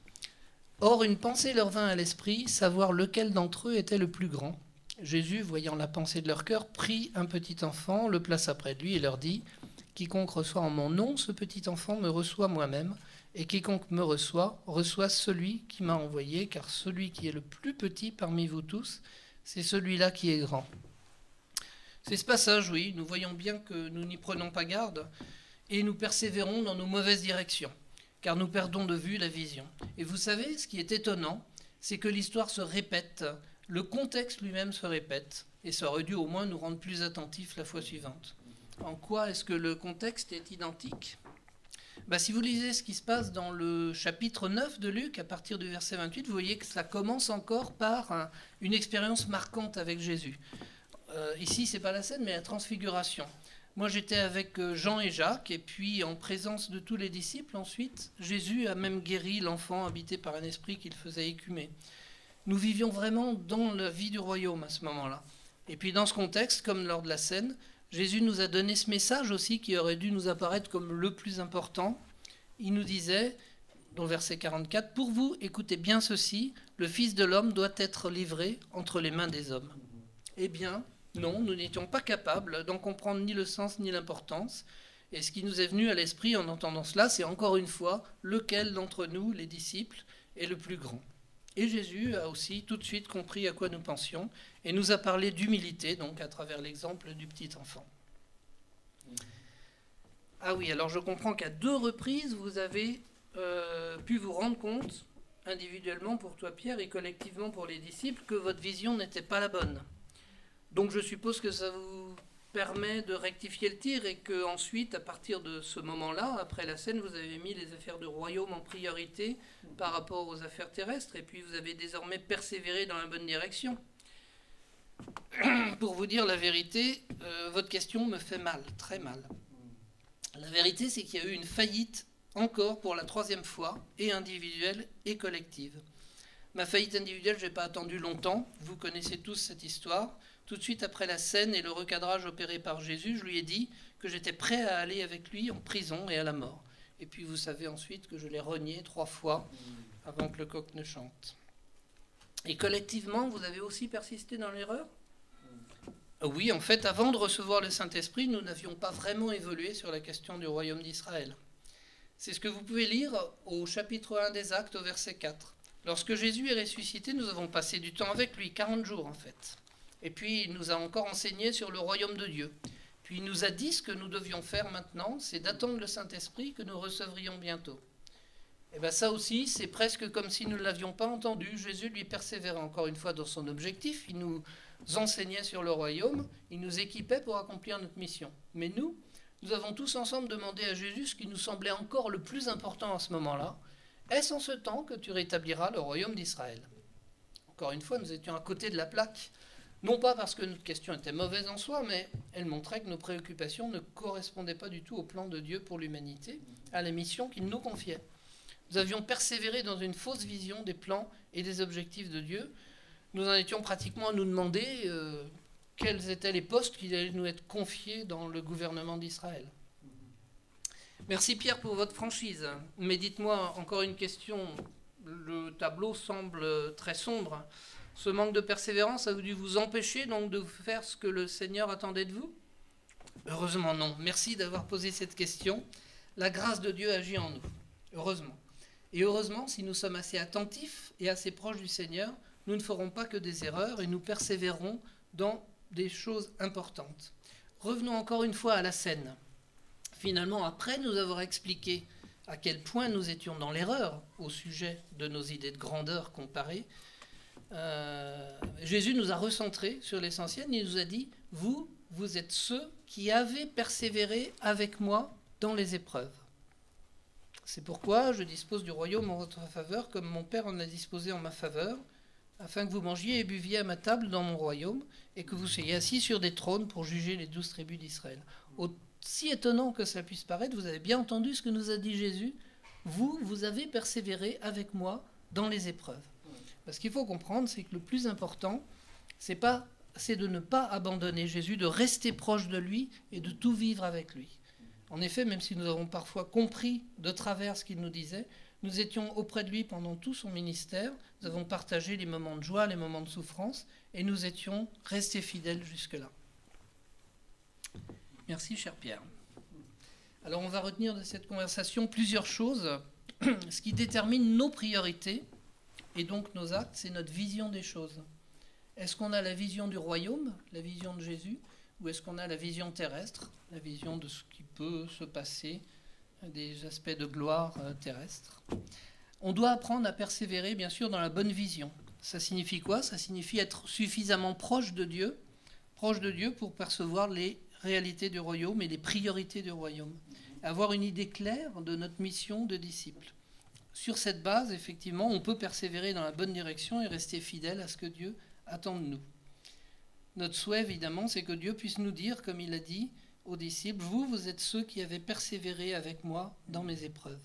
Or, une pensée leur vint à l'esprit, savoir lequel d'entre eux était le plus grand. Jésus, voyant la pensée de leur cœur, prit un petit enfant, le plaça près de lui et leur dit, « Quiconque reçoit en mon nom ce petit enfant me reçoit moi-même, et quiconque me reçoit, reçoit celui qui m'a envoyé, car celui qui est le plus petit parmi vous tous, c'est celui-là qui est grand. » C'est ce passage, oui, nous voyons bien que nous n'y prenons pas garde, et nous persévérons dans nos mauvaises directions, car nous perdons de vue la vision. Et vous savez, ce qui est étonnant, c'est que l'histoire se répète, le contexte lui-même se répète, et ça aurait dû au moins nous rendre plus attentifs la fois suivante. En quoi est-ce que le contexte est identique ? Si vous lisez ce qui se passe dans le chapitre 9 de Luc, à partir du verset 28, vous voyez que ça commence encore par une expérience marquante avec Jésus. Ici, ce n'est pas la scène, mais la transfiguration. Moi, j'étais avec Jean et Jacques, et puis en présence de tous les disciples, ensuite, Jésus a même guéri l'enfant habité par un esprit qu'il faisait écumer. Nous vivions vraiment dans la vie du royaume à ce moment-là. Et puis dans ce contexte, comme lors de la scène, Jésus nous a donné ce message aussi qui aurait dû nous apparaître comme le plus important. Il nous disait, dans le verset 44, « Pour vous, écoutez bien ceci, le Fils de l'homme doit être livré entre les mains des hommes. » Eh bien, non, nous n'étions pas capables d'en comprendre ni le sens ni l'importance. Et ce qui nous est venu à l'esprit en entendant cela, c'est encore une fois, lequel d'entre nous, les disciples, est le plus grand. Et Jésus a aussi tout de suite compris à quoi nous pensions et nous a parlé d'humilité, donc à travers l'exemple du petit enfant. Ah oui, alors je comprends qu'à 2 reprises, vous avez pu vous rendre compte, individuellement pour toi Pierre et collectivement pour les disciples, que votre vision n'était pas la bonne. Donc je suppose que ça vous permet de rectifier le tir et qu'ensuite, à partir de ce moment-là, après la scène, vous avez mis les affaires de royaume en priorité par rapport aux affaires terrestres et puis vous avez désormais persévéré dans la bonne direction. Pour vous dire la vérité, votre question me fait mal, très mal. La vérité, c'est qu'il y a eu une faillite encore pour la 3e fois, et individuelle et collective. Ma faillite individuelle, je n'ai pas attendu longtemps, vous connaissez tous cette histoire. Tout de suite après la scène et le recadrage opéré par Jésus, je lui ai dit que j'étais prêt à aller avec lui en prison et à la mort. Et puis vous savez ensuite que je l'ai renié 3 fois avant que le coq ne chante. Et collectivement, vous avez aussi persisté dans l'erreur ? Oui, en fait, avant de recevoir le Saint-Esprit, nous n'avions pas vraiment évolué sur la question du royaume d'Israël. C'est ce que vous pouvez lire au chapitre 1 des Actes, au verset 4. Lorsque Jésus est ressuscité, nous avons passé du temps avec lui, 40 jours en fait. Et puis il nous a encore enseigné sur le royaume de Dieu. Puis il nous a dit ce que nous devions faire maintenant, c'est d'attendre le Saint-Esprit que nous recevrions bientôt. Et bien ça aussi, c'est presque comme si nous ne l'avions pas entendu. Jésus lui persévérait encore une fois dans son objectif. Il nous enseignait sur le royaume, il nous équipait pour accomplir notre mission. Mais nous avons tous ensemble demandé à Jésus ce qui nous semblait encore le plus important à ce moment-là. Est-ce en ce temps que tu rétabliras le royaume d'Israël ? Encore une fois, nous étions à côté de la plaque. Non pas parce que notre question était mauvaise en soi, mais elle montrait que nos préoccupations ne correspondaient pas du tout au plan de Dieu pour l'humanité, à la mission qu'il nous confiait. Nous avions persévéré dans une fausse vision des plans et des objectifs de Dieu. Nous en étions pratiquement à nous demander quels étaient les postes qui allaient nous être confiés dans le gouvernement d'Israël. Merci Pierre pour votre franchise. Mais dites-moi encore une question. Le tableau semble très sombre. Ce manque de persévérance a dû vous empêcher donc de faire ce que le Seigneur attendait de vous ? Heureusement non. Merci d'avoir posé cette question. La grâce de Dieu agit en nous. Heureusement. Et heureusement, si nous sommes assez attentifs et assez proches du Seigneur, nous ne ferons pas que des erreurs et nous persévérons dans des choses importantes. Revenons encore une fois à la scène. Finalement, après nous avoir expliqué à quel point nous étions dans l'erreur au sujet de nos idées de grandeur comparées, Jésus nous a recentrés sur l'essentiel. Il nous a dit, vous êtes ceux qui avez persévéré avec moi dans les épreuves. C'est pourquoi je dispose du royaume en votre faveur, comme mon Père en a disposé en ma faveur, afin que vous mangiez et buviez à ma table dans mon royaume, et que vous soyez assis sur des trônes pour juger les 12 tribus d'Israël. Aussi étonnant que cela puisse paraître, vous avez bien entendu ce que nous a dit Jésus. Vous avez persévéré avec moi dans les épreuves. Parce qu'il faut comprendre, c'est que le plus important, c'est de ne pas abandonner Jésus, de rester proche de lui et de tout vivre avec lui. En effet, même si nous avons parfois compris de travers ce qu'il nous disait, nous étions auprès de lui pendant tout son ministère, nous avons partagé les moments de joie, les moments de souffrance, et nous étions restés fidèles jusque-là. Merci, cher Pierre. Alors, on va retenir de cette conversation plusieurs choses. Ce qui détermine nos priorités, et donc nos actes, c'est notre vision des choses. Est-ce qu'on a la vision du royaume, la vision de Jésus, ou est-ce qu'on a la vision terrestre, la vision de ce qui peut se passer, des aspects de gloire terrestre? On doit apprendre à persévérer, bien sûr, dans la bonne vision. Ça signifie quoi? Ça signifie être suffisamment proche de Dieu pour percevoir les réalités du royaume et les priorités du royaume. Avoir une idée claire de notre mission de disciple. Sur cette base, effectivement, on peut persévérer dans la bonne direction et rester fidèle à ce que Dieu attend de nous. Notre souhait, évidemment, c'est que Dieu puisse nous dire, comme il a dit aux disciples, vous êtes ceux qui avez persévéré avec moi dans mes épreuves.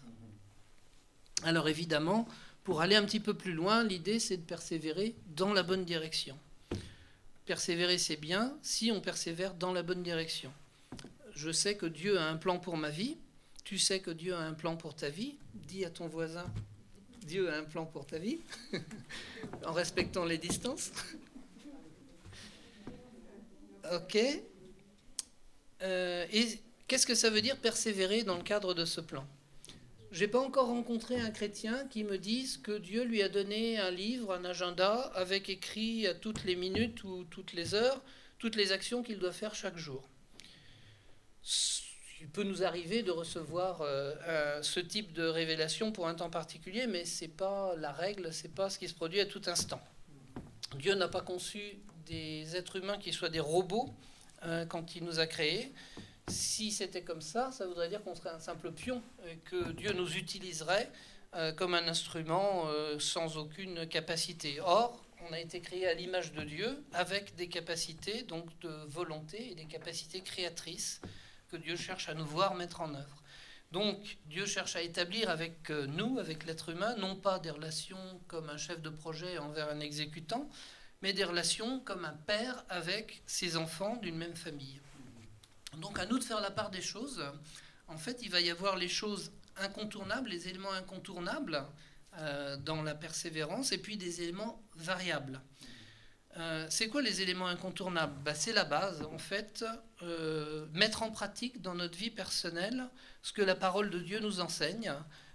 Alors évidemment, pour aller un petit peu plus loin, l'idée, c'est de persévérer dans la bonne direction. Persévérer, c'est bien si on persévère dans la bonne direction. Je sais que Dieu a un plan pour ma vie. Tu sais que Dieu a un plan pour ta vie. Dis à ton voisin, Dieu a un plan pour ta vie, en respectant les distances. Ok. Et qu'est-ce que ça veut dire persévérer dans le cadre de ce plan? Je n'ai pas encore rencontré un chrétien qui me dise que Dieu lui a donné un livre, un agenda, avec écrit à toutes les minutes ou toutes les heures, toutes les actions qu'il doit faire chaque jour. Il peut nous arriver de recevoir ce type de révélation pour un temps particulier, mais ce n'est pas la règle, ce n'est pas ce qui se produit à tout instant. Dieu n'a pas conçu des êtres humains qui soient des robots quand il nous a créés. Si c'était comme ça, ça voudrait dire qu'on serait un simple pion, que Dieu nous utiliserait comme un instrument sans aucune capacité. Or, on a été créé à l'image de Dieu avec des capacités donc de volonté et des capacités créatrices que Dieu cherche à nous voir mettre en œuvre. Donc, Dieu cherche à établir avec nous, avec l'être humain, non pas des relations comme un chef de projet envers un exécutant, mais des relations comme un père avec ses enfants d'une même famille. Donc, à nous de faire la part des choses. En fait, il va y avoir les choses incontournables, les éléments incontournables dans la persévérance, et puis des éléments variables. C'est quoi les éléments incontournables? C'est la base, en fait, mettre en pratique dans notre vie personnelle ce que la parole de Dieu nous enseigne,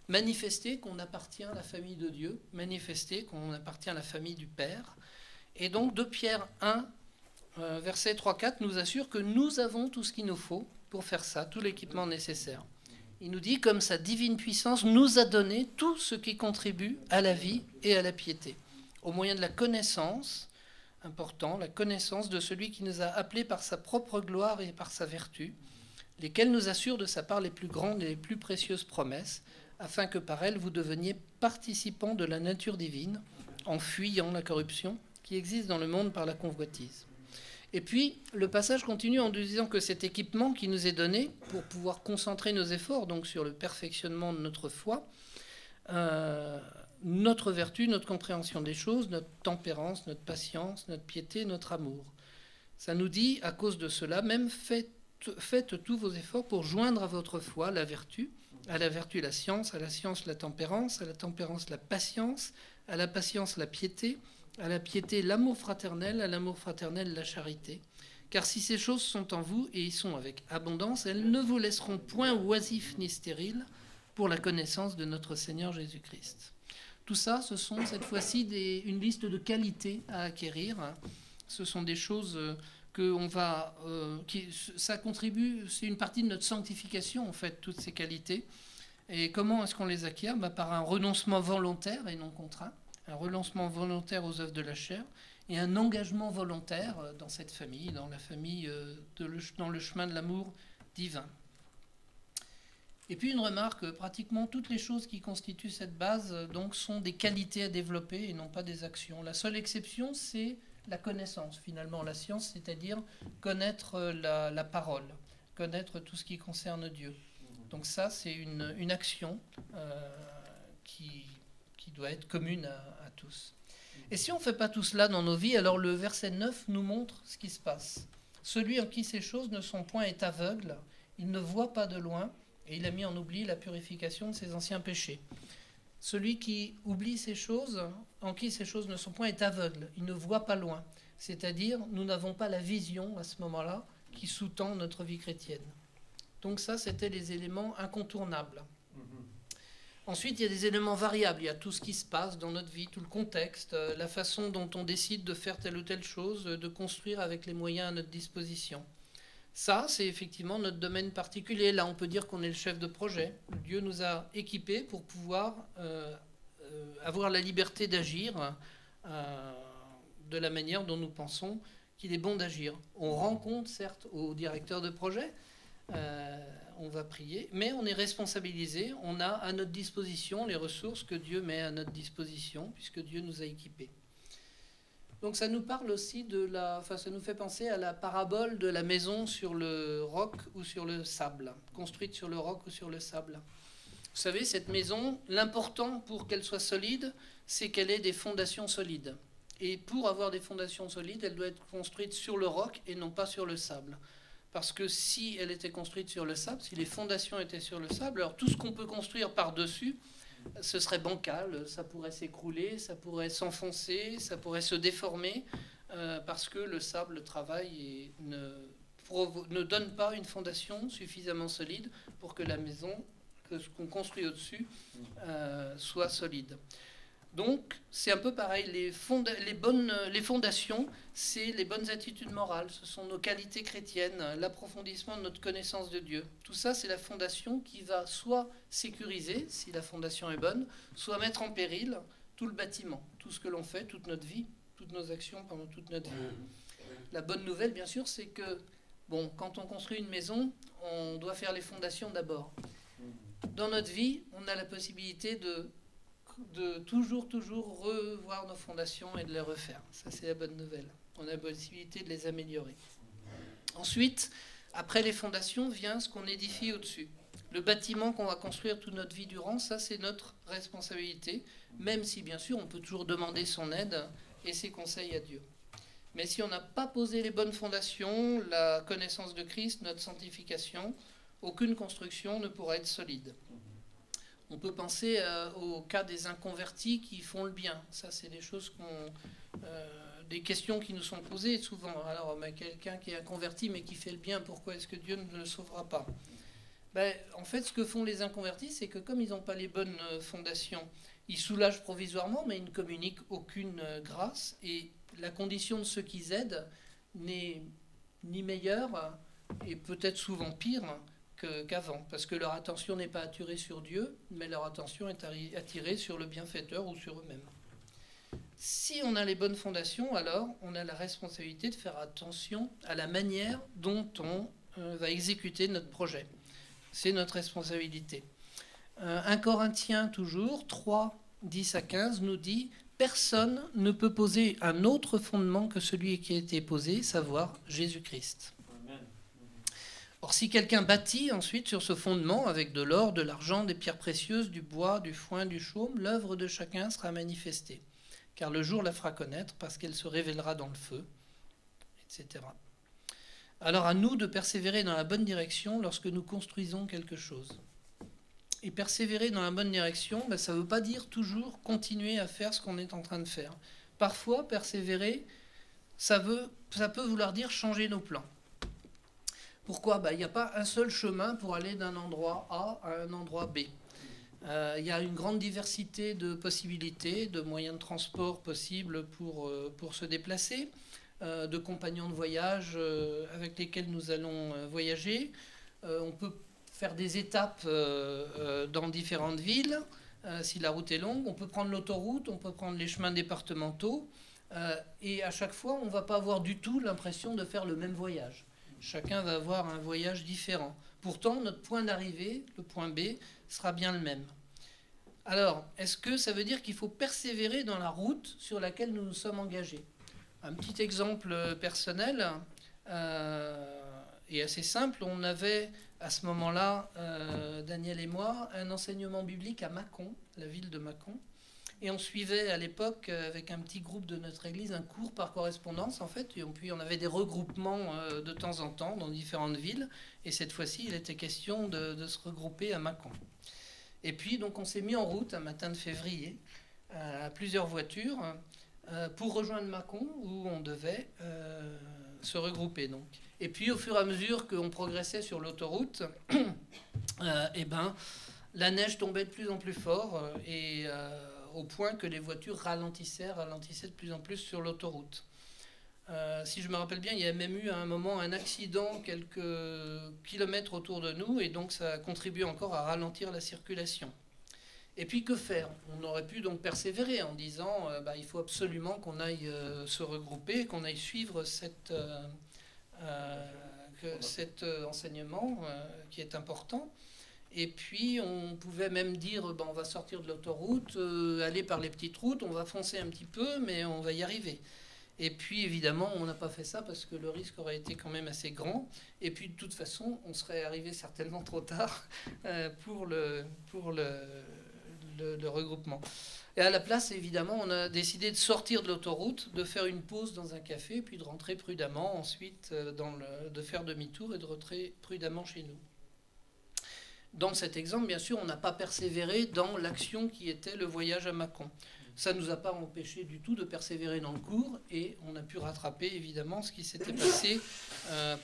manifester qu'on appartient à la famille de Dieu, manifester qu'on appartient à la famille du Père. Et donc 2 Pierre 1, versets 3-4 nous assure que nous avons tout ce qu'il nous faut pour faire ça, tout l'équipement nécessaire. Il nous dit, comme sa divine puissance nous a donné tout ce qui contribue à la vie et à la piété, au moyen de la connaissance, important, la connaissance de celui qui nous a appelés par sa propre gloire et par sa vertu, lesquels nous assurent de sa part les plus grandes et les plus précieuses promesses, afin que par elles vous deveniez participants de la nature divine, en fuyant la corruption qui existe dans le monde par la convoitise. Et puis, le passage continue en nous disant que cet équipement qui nous est donné pour pouvoir concentrer nos efforts donc sur le perfectionnement de notre foi, notre vertu, notre compréhension des choses, notre tempérance, notre patience, notre piété, notre amour. Ça nous dit, à cause de cela, même faites tous vos efforts pour joindre à votre foi la vertu, à la vertu la science, à la science la tempérance, à la tempérance la patience, à la patience la piété, à la piété l'amour fraternel, à l'amour fraternel la charité. Car si ces choses sont en vous, et y sont avec abondance, elles ne vous laisseront point oisifs ni stériles pour la connaissance de notre Seigneur Jésus-Christ. Tout ça, ce sont cette fois-ci une liste de qualités à acquérir. Ce sont des choses ça contribue, c'est une partie de notre sanctification, en fait, toutes ces qualités. Et comment est-ce qu'on les acquiert? Par un renoncement volontaire et non contraint, un renoncement volontaire aux œuvres de la chair et un engagement volontaire dans cette famille, dans la famille, dans le chemin de l'amour divin. Et puis une remarque, pratiquement toutes les choses qui constituent cette base donc, sont des qualités à développer et non pas des actions. La seule exception, c'est la connaissance, finalement, la science, c'est-à-dire connaître la parole, connaître tout ce qui concerne Dieu. Donc ça, c'est une action qui doit être commune à tous. Et si on ne fait pas tout cela dans nos vies, alors le verset 9 nous montre ce qui se passe. Celui en qui ces choses ne sont point est aveugle, il ne voit pas de loin, et il a mis en oubli la purification de ses anciens péchés. Celui qui oublie ces choses, en qui ces choses ne sont point, est aveugle. Il ne voit pas loin. C'est-à-dire, nous n'avons pas la vision à ce moment-là qui sous-tend notre vie chrétienne. Donc ça, c'était les éléments incontournables. Ensuite, il y a des éléments variables. Il y a tout ce qui se passe dans notre vie, tout le contexte, la façon dont on décide de faire telle ou telle chose, de construire avec les moyens à notre disposition. Ça, c'est effectivement notre domaine particulier. Là, on peut dire qu'on est le chef de projet. Dieu nous a équipés pour pouvoir avoir la liberté d'agir de la manière dont nous pensons qu'il est bon d'agir. On rend compte, certes, au directeur de projet, on va prier, mais on est responsabilisé. On a à notre disposition les ressources que Dieu met à notre disposition, puisque Dieu nous a équipés. Donc ça nous parle aussi ça nous fait penser à la parabole de la maison sur le roc ou sur le sable, construite sur le roc ou sur le sable. Vous savez, cette maison, l'important pour qu'elle soit solide, c'est qu'elle ait des fondations solides. Et pour avoir des fondations solides, elle doit être construite sur le roc et non pas sur le sable. Parce que si elle était construite sur le sable, si les fondations étaient sur le sable, alors tout ce qu'on peut construire par-dessus, ce serait bancal, ça pourrait s'écrouler, ça pourrait s'enfoncer, ça pourrait se déformer, parce que le sable travaille et ne donne pas une fondation suffisamment solide pour que la maison, que ce qu'on construit au-dessus, soit solide. Donc, c'est un peu pareil. Les fondations, c'est les bonnes attitudes morales, ce sont nos qualités chrétiennes, l'approfondissement de notre connaissance de Dieu. Tout ça, c'est la fondation qui va soit sécuriser, si la fondation est bonne, soit mettre en péril tout le bâtiment, tout ce que l'on fait, toute notre vie, toutes nos actions pendant toute notre vie. La bonne nouvelle, bien sûr, c'est que, quand on construit une maison, on doit faire les fondations d'abord. Dans notre vie, on a la possibilité de toujours revoir nos fondations et de les refaire. Ça, c'est la bonne nouvelle. On a la possibilité de les améliorer. Ensuite, après les fondations, vient ce qu'on édifie au-dessus. Le bâtiment qu'on va construire toute notre vie durant, ça, c'est notre responsabilité, même si, bien sûr, on peut toujours demander son aide et ses conseils à Dieu. Mais si on n'a pas posé les bonnes fondations, la connaissance de Christ, notre sanctification, aucune construction ne pourra être solide. On peut penser au cas des inconvertis qui font le bien. Ça, c'est des choses des questions qui nous sont posées souvent. Alors, quelqu'un qui est inconverti mais qui fait le bien, pourquoi est-ce que Dieu ne le sauvera pas ? En fait, ce que font les inconvertis, c'est que comme ils n'ont pas les bonnes fondations, ils soulagent provisoirement, mais ils ne communiquent aucune grâce. Et la condition de ceux qu'ils aident n'est ni meilleure et peut-être souvent pire qu'avant, parce que leur attention n'est pas attirée sur Dieu, mais leur attention est attirée sur le bienfaiteur ou sur eux-mêmes. Si on a les bonnes fondations, alors on a la responsabilité de faire attention à la manière dont on va exécuter notre projet. C'est notre responsabilité. 1 Corinthiens, toujours, 3, 10 à 15, nous dit « Personne ne peut poser un autre fondement que celui qui a été posé, savoir Jésus-Christ. » Or, si quelqu'un bâtit ensuite sur ce fondement avec de l'or, de l'argent, des pierres précieuses, du bois, du foin, du chaume, l'œuvre de chacun sera manifestée, car le jour la fera connaître, parce qu'elle se révélera dans le feu, etc. Alors à nous de persévérer dans la bonne direction lorsque nous construisons quelque chose. Et persévérer dans la bonne direction, ça ne veut pas dire toujours continuer à faire ce qu'on est en train de faire. Parfois, persévérer, ça peut vouloir dire changer nos plans. Pourquoi ? Il n'y a pas un seul chemin pour aller d'un endroit A à un endroit B. Il y a une grande diversité de possibilités, de moyens de transport possibles pour se déplacer, de compagnons de voyage avec lesquels nous allons voyager. On peut faire des étapes dans différentes villes, si la route est longue. On peut prendre l'autoroute, on peut prendre les chemins départementaux. Et à chaque fois, on ne va pas avoir du tout l'impression de faire le même voyage. Chacun va avoir un voyage différent. Pourtant, notre point d'arrivée, le point B, sera bien le même. Alors, est-ce que ça veut dire qu'il faut persévérer dans la route sur laquelle nous nous sommes engagés ? Un petit exemple personnel et assez simple. On avait à ce moment-là, Daniel et moi, un enseignement biblique à Mâcon, la ville de Mâcon. Et on suivait à l'époque, avec un petit groupe de notre église, un cours par correspondance, en fait. Et puis on avait des regroupements de temps en temps dans différentes villes. Et cette fois-ci, il était question de se regrouper à Mâcon. Et puis, donc, on s'est mis en route un matin de février, à plusieurs voitures, pour rejoindre Mâcon, où on devait se regrouper, donc. Et puis, au fur et à mesure qu'on progressait sur l'autoroute, eh ben, la neige tombait de plus en plus fort, au point que les voitures ralentissaient de plus en plus sur l'autoroute. Si je me rappelle bien, il y a même eu à un moment un accident quelques kilomètres autour de nous, et donc ça a contribué encore à ralentir la circulation. Et puis que faire? On aurait pu donc persévérer en disant il faut absolument qu'on aille se regrouper, qu'on aille suivre cet enseignement qui est important. Et puis on pouvait même dire on va sortir de l'autoroute, aller par les petites routes, on va foncer un petit peu, mais on va y arriver. Et puis évidemment on n'a pas fait ça parce que le risque aurait été quand même assez grand. Et puis de toute façon on serait arrivé certainement trop tard pour le regroupement. Et à la place évidemment on a décidé de sortir de l'autoroute, de faire une pause dans un café, puis de rentrer prudemment ensuite, de faire demi-tour et de rentrer prudemment chez nous. Dans cet exemple, bien sûr, on n'a pas persévéré dans l'action qui était le voyage à Mâcon. Ça ne nous a pas empêché du tout de persévérer dans le cours, et on a pu rattraper évidemment ce qui s'était passé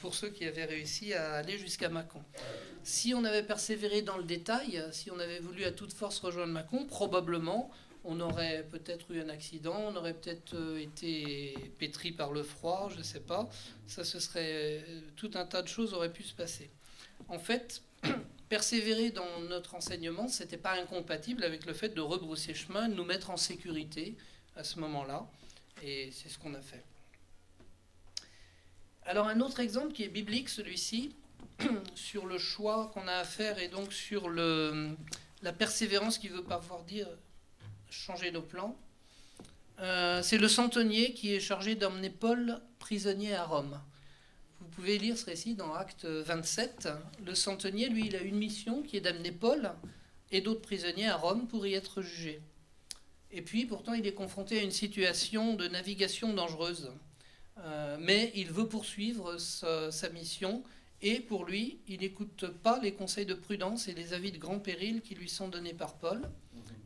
pour ceux qui avaient réussi à aller jusqu'à Mâcon. Si on avait persévéré dans le détail, si on avait voulu à toute force rejoindre Mâcon, probablement on aurait peut-être eu un accident, on aurait peut-être été pétri par le froid, je ne sais pas. Ça, tout un tas de choses auraient pu se passer. En fait, persévérer dans notre enseignement, ce n'était pas incompatible avec le fait de rebrousser chemin, de nous mettre en sécurité à ce moment-là. Et c'est ce qu'on a fait. Alors un autre exemple qui est biblique, celui-ci, sur le choix qu'on a à faire et donc sur la persévérance qui veut parfois dire changer nos plans. C'est le centenier qui est chargé d'emmener Paul prisonnier à Rome. Vous pouvez lire ce récit dans Acte 27. Le centenier, lui, il a une mission qui est d'amener Paul et d'autres prisonniers à Rome pour y être jugés. Et puis, pourtant, il est confronté à une situation de navigation dangereuse. Mais il veut poursuivre sa mission, et pour lui, il n'écoute pas les conseils de prudence et les avis de grand péril qui lui sont donnés par Paul.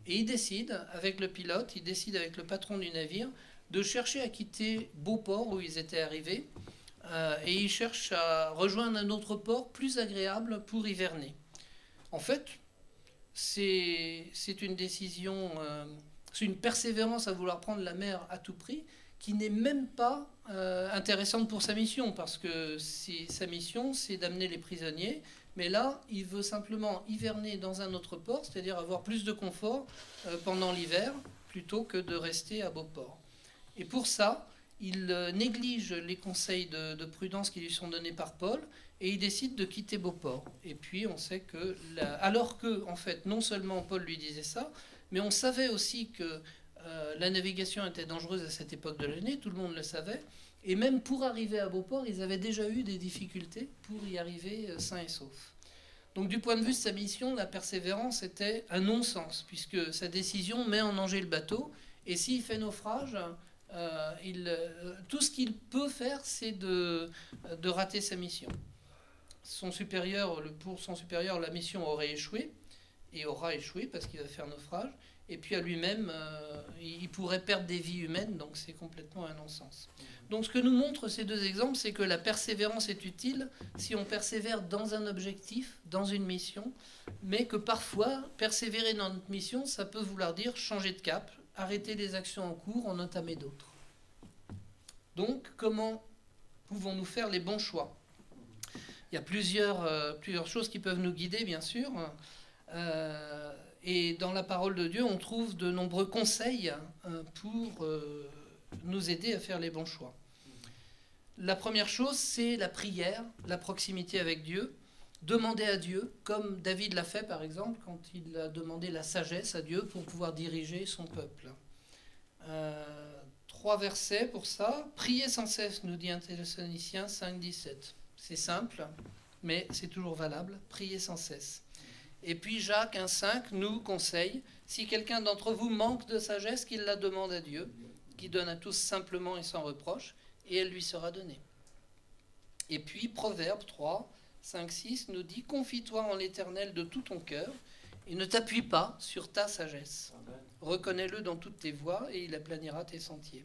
Et il décide, avec le pilote, il décide avec le patron du navire, de chercher à quitter Beauport, où ils étaient arrivés, et il cherche à rejoindre un autre port plus agréable pour hiverner. En fait, c'est une décision, c'est une persévérance à vouloir prendre la mer à tout prix, qui n'est même pas intéressante pour sa mission, parce que sa mission, c'est d'amener les prisonniers, mais là, il veut simplement hiverner dans un autre port, c'est-à-dire avoir plus de confort pendant l'hiver, plutôt que de rester à Beauport. Et pour ça, il néglige les conseils de prudence qui lui sont donnés par Paul, et il décide de quitter Beauport. Et puis on sait que, alors que, en fait, non seulement Paul lui disait ça, mais on savait aussi que la navigation était dangereuse à cette époque de l'année, tout le monde le savait, et même pour arriver à Beauport, ils avaient déjà eu des difficultés pour y arriver sains et saufs. Donc du point de vue de sa mission, la persévérance était un non-sens, puisque sa décision met en danger le bateau, et s'il fait naufrage, tout ce qu'il peut faire, c'est de rater sa mission. Pour son supérieur, la mission aurait échoué, et aura échoué parce qu'il va faire naufrage, et puis à lui-même, il pourrait perdre des vies humaines, donc c'est complètement un non-sens. Donc ce que nous montrent ces deux exemples, c'est que la persévérance est utile si on persévère dans un objectif, dans une mission, mais que parfois, persévérer dans notre mission, ça peut vouloir dire changer de cap, arrêter les actions en cours, en entamer d'autres. Donc, comment pouvons-nous faire les bons choix? Il y a plusieurs choses qui peuvent nous guider, bien sûr. Et dans la parole de Dieu, on trouve de nombreux conseils pour nous aider à faire les bons choix. La première chose, c'est la prière, la proximité avec Dieu. Demander à Dieu, comme David l'a fait par exemple, quand il a demandé la sagesse à Dieu pour pouvoir diriger son peuple. 3 versets pour ça. Priez sans cesse, nous dit 1 Thessaloniciens 5, 17. C'est simple, mais c'est toujours valable. Priez sans cesse. Et puis Jacques 1,5 nous conseille, si quelqu'un d'entre vous manque de sagesse, qu'il la demande à Dieu, qui donne à tous simplement et sans reproche, et elle lui sera donnée. Et puis Proverbe 3, 5, 6 nous dit, confie-toi en l'Éternel de tout ton cœur, et ne t'appuie pas sur ta sagesse. Reconnais-le dans toutes tes voies, et il aplanira tes sentiers.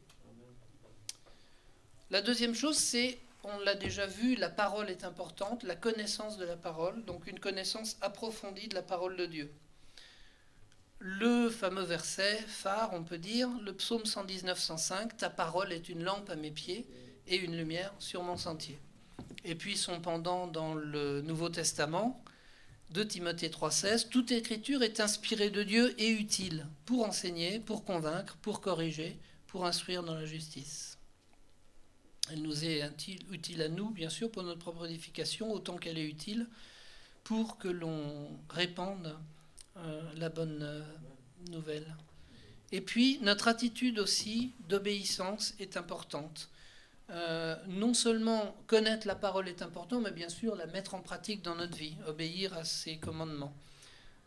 La deuxième chose, c'est, on l'a déjà vu, la parole est importante, la connaissance de la parole, donc une connaissance approfondie de la parole de Dieu. Le fameux verset phare, on peut dire, le psaume 119, 105, « Ta parole est une lampe à mes pieds et une lumière sur mon sentier ». Et puis son pendant dans le Nouveau Testament, 2 Timothée 3,16, « Toute écriture est inspirée de Dieu et utile pour enseigner, pour convaincre, pour corriger, pour instruire dans la justice. » Elle nous est utile à nous, bien sûr, pour notre propre édification, autant qu'elle est utile pour que l'on répande la bonne nouvelle. Et puis, notre attitude aussi d'obéissance est importante. Non seulement connaître la parole est important, mais bien sûr la mettre en pratique dans notre vie, obéir à ses commandements.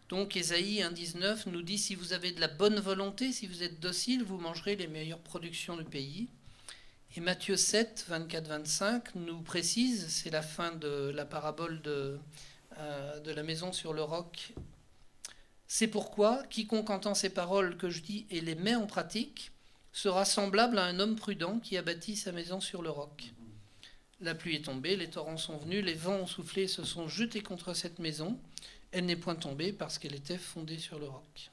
Donc Ésaïe 1,19 nous dit, si vous avez de la bonne volonté, si vous êtes docile, vous mangerez les meilleures productions du pays. Et Matthieu 7, 24, 25 nous précise, c'est la fin de la parabole de la maison sur le roc. C'est pourquoi quiconque entend ces paroles que je dis et les met en pratique sera semblable à un homme prudent qui a bâti sa maison sur le roc. La pluie est tombée, les torrents sont venus, les vents ont soufflé et se sont jetés contre cette maison. Elle n'est point tombée parce qu'elle était fondée sur le roc.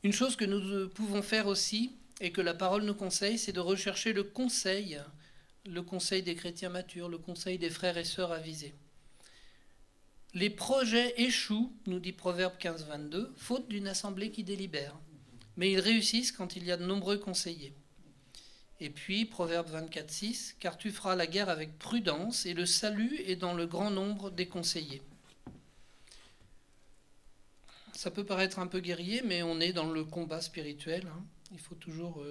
Une chose que nous pouvons faire aussi, et que la parole nous conseille, c'est de rechercher le conseil des chrétiens matures, le conseil des frères et sœurs avisés. Les projets échouent, nous dit Proverbe 15, 22, faute d'une assemblée qui délibère. Mais ils réussissent quand il y a de nombreux conseillers. Et puis, Proverbe 24, 6, « Car tu feras la guerre avec prudence, et le salut est dans le grand nombre des conseillers. » Ça peut paraître un peu guerrier, mais on est dans le combat spirituel. Il faut toujours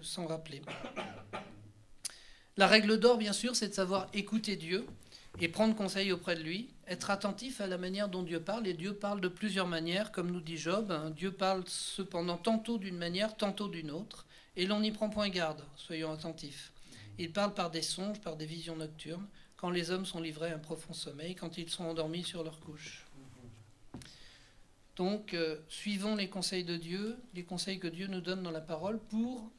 s'en rappeler. La règle d'or, bien sûr, c'est de savoir écouter Dieu et prendre conseil auprès de lui, être attentif à la manière dont Dieu parle, et Dieu parle de plusieurs manières, comme nous dit Job. Dieu parle cependant tantôt d'une manière, tantôt d'une autre, et l'on n'y prend point garde, soyons attentifs. Il parle par des songes, par des visions nocturnes, quand les hommes sont livrés à un profond sommeil, quand ils sont endormis sur leur couche. Donc, suivons les conseils de Dieu, les conseils que Dieu nous donne dans la parole, pour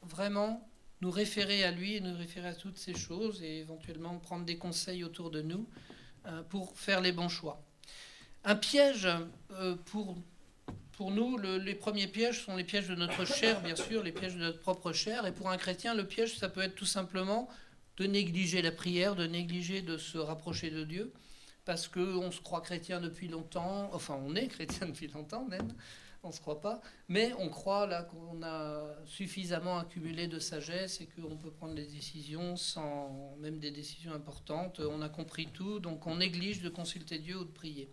vraiment nous référer à lui et nous référer à toutes ces choses, et éventuellement prendre des conseils autour de nous pour faire les bons choix. Un piège pour nous, les premiers pièges sont les pièges de notre chair, bien sûr, les pièges de notre propre chair. Et pour un chrétien, le piège, ça peut être tout simplement de négliger la prière, de négliger de se rapprocher de Dieu, parce qu'on se croit chrétien depuis longtemps, enfin on est chrétien depuis longtemps même, on ne se croit pas, mais on croit là qu'on a suffisamment accumulé de sagesse et qu'on peut prendre des décisions sans même des décisions importantes, on a compris tout, donc on néglige de consulter Dieu ou de prier.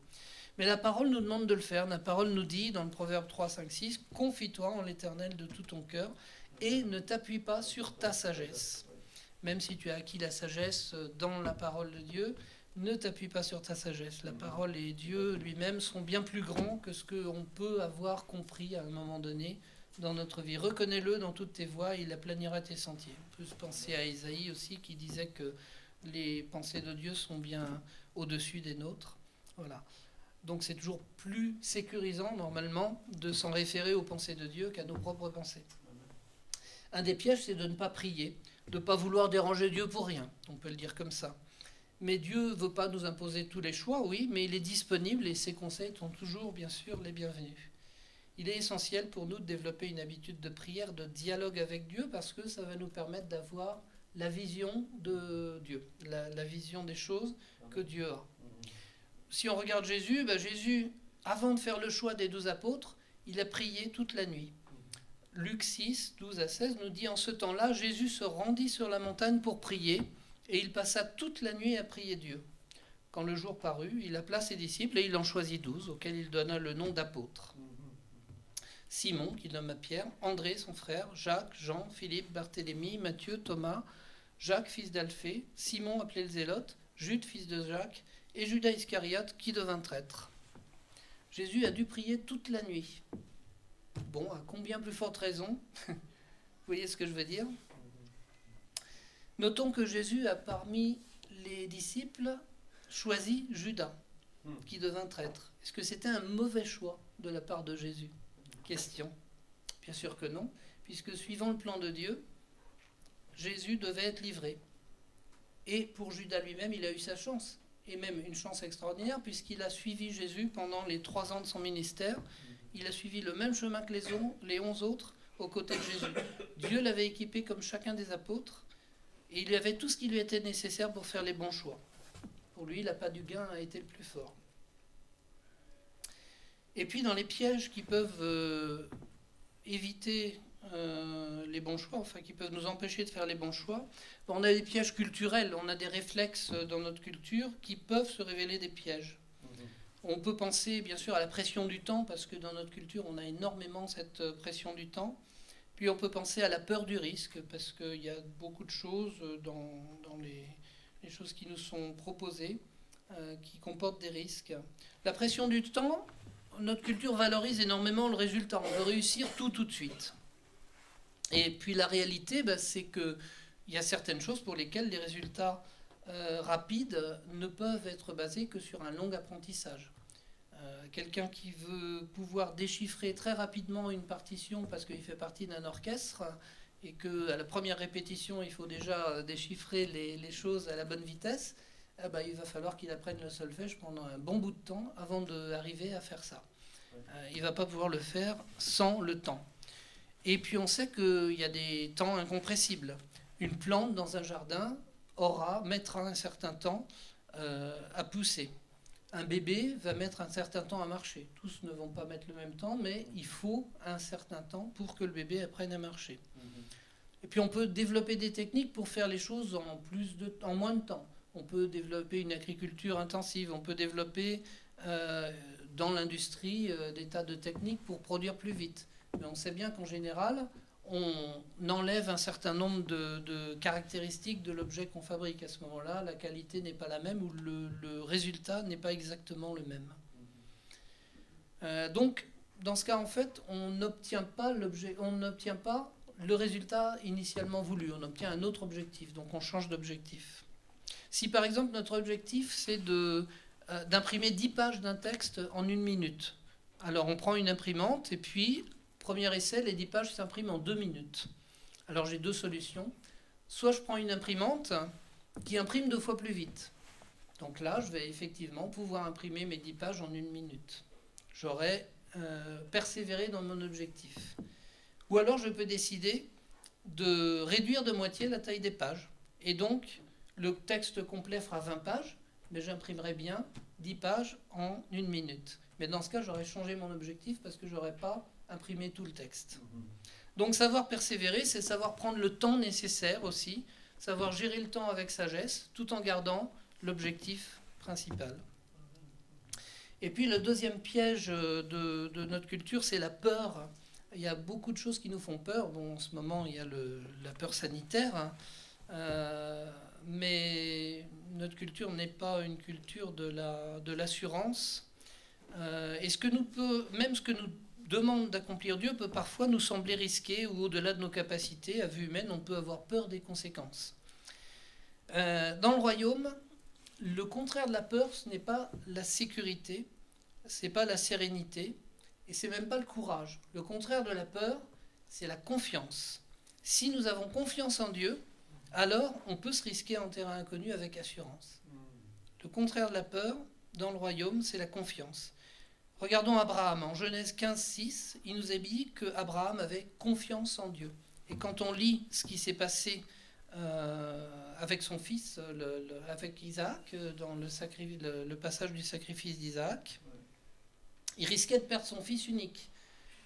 Mais la parole nous demande de le faire. La parole nous dit dans le Proverbe 3, 5, 6, « Confie-toi en l'Éternel de tout ton cœur et ne t'appuie pas sur ta sagesse. » Même si tu as acquis la sagesse dans la parole de Dieu, ne t'appuie pas sur ta sagesse. La parole et Dieu lui-même sont bien plus grands que ce qu'on peut avoir compris à un moment donné dans notre vie. Reconnais-le dans toutes tes voies, il aplanira tes sentiers. On peut se penser à Isaïe aussi qui disait que les pensées de Dieu sont bien au-dessus des nôtres. Voilà. Donc c'est toujours plus sécurisant normalement de s'en référer aux pensées de Dieu qu'à nos propres pensées. Un des pièges, c'est de ne pas prier, de ne pas vouloir déranger Dieu pour rien, on peut le dire comme ça. Mais Dieu ne veut pas nous imposer tous les choix, oui, mais il est disponible et ses conseils sont toujours, bien sûr, les bienvenus. Il est essentiel pour nous de développer une habitude de prière, de dialogue avec Dieu, parce que ça va nous permettre d'avoir la vision de Dieu, la vision des choses que Dieu a. Si on regarde Jésus, Jésus, avant de faire le choix des 12 apôtres, il a prié toute la nuit. Luc 6, 12 à 16 nous dit, en ce temps-là, Jésus se rendit sur la montagne pour prier, et il passa toute la nuit à prier Dieu. Quand le jour parut, il appela ses disciples, et il en choisit 12, auxquels il donna le nom d'apôtres. Simon, qu'il nomma Pierre, André, son frère, Jacques, Jean, Philippe, Barthélemy, Matthieu, Thomas, Jacques, fils d'Alphée, Simon, appelé le Zélote, Jude, fils de Jacques, et Judas Iscariote qui devint traître. Jésus a dû prier toute la nuit. Bon, à combien plus forte raison? Vous voyez ce que je veux dire? Notons que Jésus a parmi les disciples choisi Judas, qui devint traître. Est-ce que c'était un mauvais choix de la part de Jésus? Question. Bien sûr que non, puisque suivant le plan de Dieu, Jésus devait être livré. Et pour Judas lui-même, il a eu sa chance, et même une chance extraordinaire, puisqu'il a suivi Jésus pendant les 3 ans de son ministère. Il a suivi le même chemin que les 11 autres aux côtés de Jésus. Dieu l'avait équipé comme chacun des apôtres, et il avait tout ce qui lui était nécessaire pour faire les bons choix. Pour lui, l'appât du gain a été le plus fort. Et puis dans les pièges qui peuvent éviter les bons choix, enfin qui peuvent nous empêcher de faire les bons choix, on a des pièges culturels, on a des réflexes dans notre culture qui peuvent se révéler des pièges. On peut penser bien sûr à la pression du temps, parce que dans notre culture on a énormément cette pression du temps. Puis on peut penser à la peur du risque, parce qu'il y a beaucoup de choses dans les choses qui nous sont proposées qui comportent des risques. La pression du temps, notre culture valorise énormément le résultat. On veut réussir tout de suite. Et puis la réalité, c'est qu'il y a certaines choses pour lesquelles les résultats rapides ne peuvent être basés que sur un long apprentissage. Quelqu'un qui veut pouvoir déchiffrer très rapidement une partition parce qu'il fait partie d'un orchestre et qu'à la première répétition, il faut déjà déchiffrer les choses à la bonne vitesse, il va falloir qu'il apprenne le solfège pendant un bon bout de temps avant d'arriver à faire ça. Il ne va pas pouvoir le faire sans le temps. Et puis on sait qu'il y a des temps incompressibles. Une plante dans un jardin mettra un certain temps à pousser. Un bébé va mettre un certain temps à marcher. Tous ne vont pas mettre le même temps, mais il faut un certain temps pour que le bébé apprenne à marcher. Et puis on peut développer des techniques pour faire les choses en moins de temps. On peut développer une agriculture intensive, on peut développer dans l'industrie des tas de techniques pour produire plus vite. Mais on sait bien qu'en général, on enlève un certain nombre de caractéristiques de l'objet qu'on fabrique. À ce moment-là, la qualité n'est pas la même ou le résultat n'est pas exactement le même. Donc, dans ce cas, en fait, on n'obtient pas le résultat initialement voulu. On obtient un autre objectif, donc on change d'objectif. Si, par exemple, notre objectif, c'est d'imprimer 10 pages d'un texte en 1 minute, alors on prend une imprimante et puis... Premier essai, les 10 pages s'impriment en 2 minutes. Alors j'ai 2 solutions. Soit je prends une imprimante qui imprime 2 fois plus vite. Donc là, je vais effectivement pouvoir imprimer mes 10 pages en 1 minute. J'aurai persévéré dans mon objectif. Ou alors je peux décider de réduire de moitié la taille des pages. Et donc, le texte complet fera 20 pages, mais j'imprimerai bien 10 pages en 1 minute. Mais dans ce cas, j'aurais changé mon objectif parce que je n'aurais pas imprimer tout le texte. Donc savoir persévérer, c'est savoir prendre le temps nécessaire aussi, savoir gérer le temps avec sagesse, tout en gardant l'objectif principal. Et puis le deuxième piège de notre culture, c'est la peur. Il y a beaucoup de choses qui nous font peur. Bon, en ce moment, il y a la peur sanitaire, mais notre culture n'est pas une culture de l'assurance. Et même ce que nous demande d'accomplir Dieu peut parfois nous sembler risqué ou au-delà de nos capacités. À vue humaine, on peut avoir peur des conséquences. Dans le royaume, le contraire de la peur, ce n'est pas la sécurité, ce n'est pas la sérénité, et ce n'est même pas le courage. Le contraire de la peur, c'est la confiance. Si nous avons confiance en Dieu, alors on peut se risquer en terrain inconnu avec assurance. Le contraire de la peur, dans le royaume, c'est la confiance. Regardons Abraham. En Genèse 15:6, il nous est dit qu'Abraham avait confiance en Dieu. Et quand on lit ce qui s'est passé avec son fils, avec Isaac, dans le passage du sacrifice d'Isaac, il risquait de perdre son fils unique.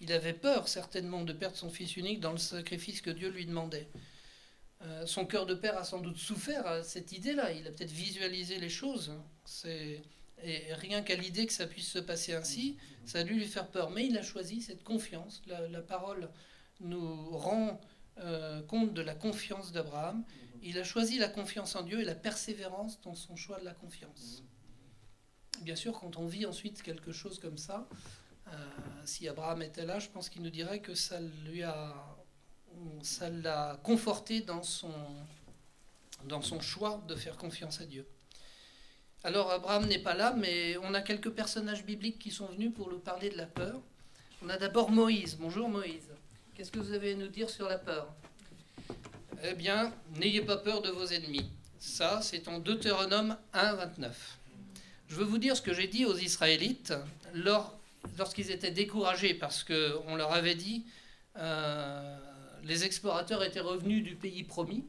Il avait peur certainement de perdre son fils unique dans le sacrifice que Dieu lui demandait. Son cœur de père a sans doute souffert à cette idée-là. Il a peut-être visualisé les choses. Et rien qu'à l'idée que ça puisse se passer ainsi, ça a dû lui faire peur. Mais il a choisi cette confiance. La parole nous rend compte de la confiance d'Abraham. Il a choisi la confiance en Dieu et la persévérance dans son choix de la confiance. Bien sûr, quand on vit ensuite quelque chose comme ça, si Abraham était là, je pense qu'il nous dirait que ça l'a conforté dans son choix de faire confiance à Dieu. Alors Abraham n'est pas là, mais on a quelques personnages bibliques qui sont venus pour nous parler de la peur. On a d'abord Moïse. Bonjour Moïse. Qu'est-ce que vous avez à nous dire sur la peur? Eh bien, n'ayez pas peur de vos ennemis. Ça, c'est en Deutéronome 1, 29. Je veux vous dire ce que j'ai dit aux Israélites lorsqu'ils étaient découragés parce qu'on leur avait dit les explorateurs étaient revenus du pays promis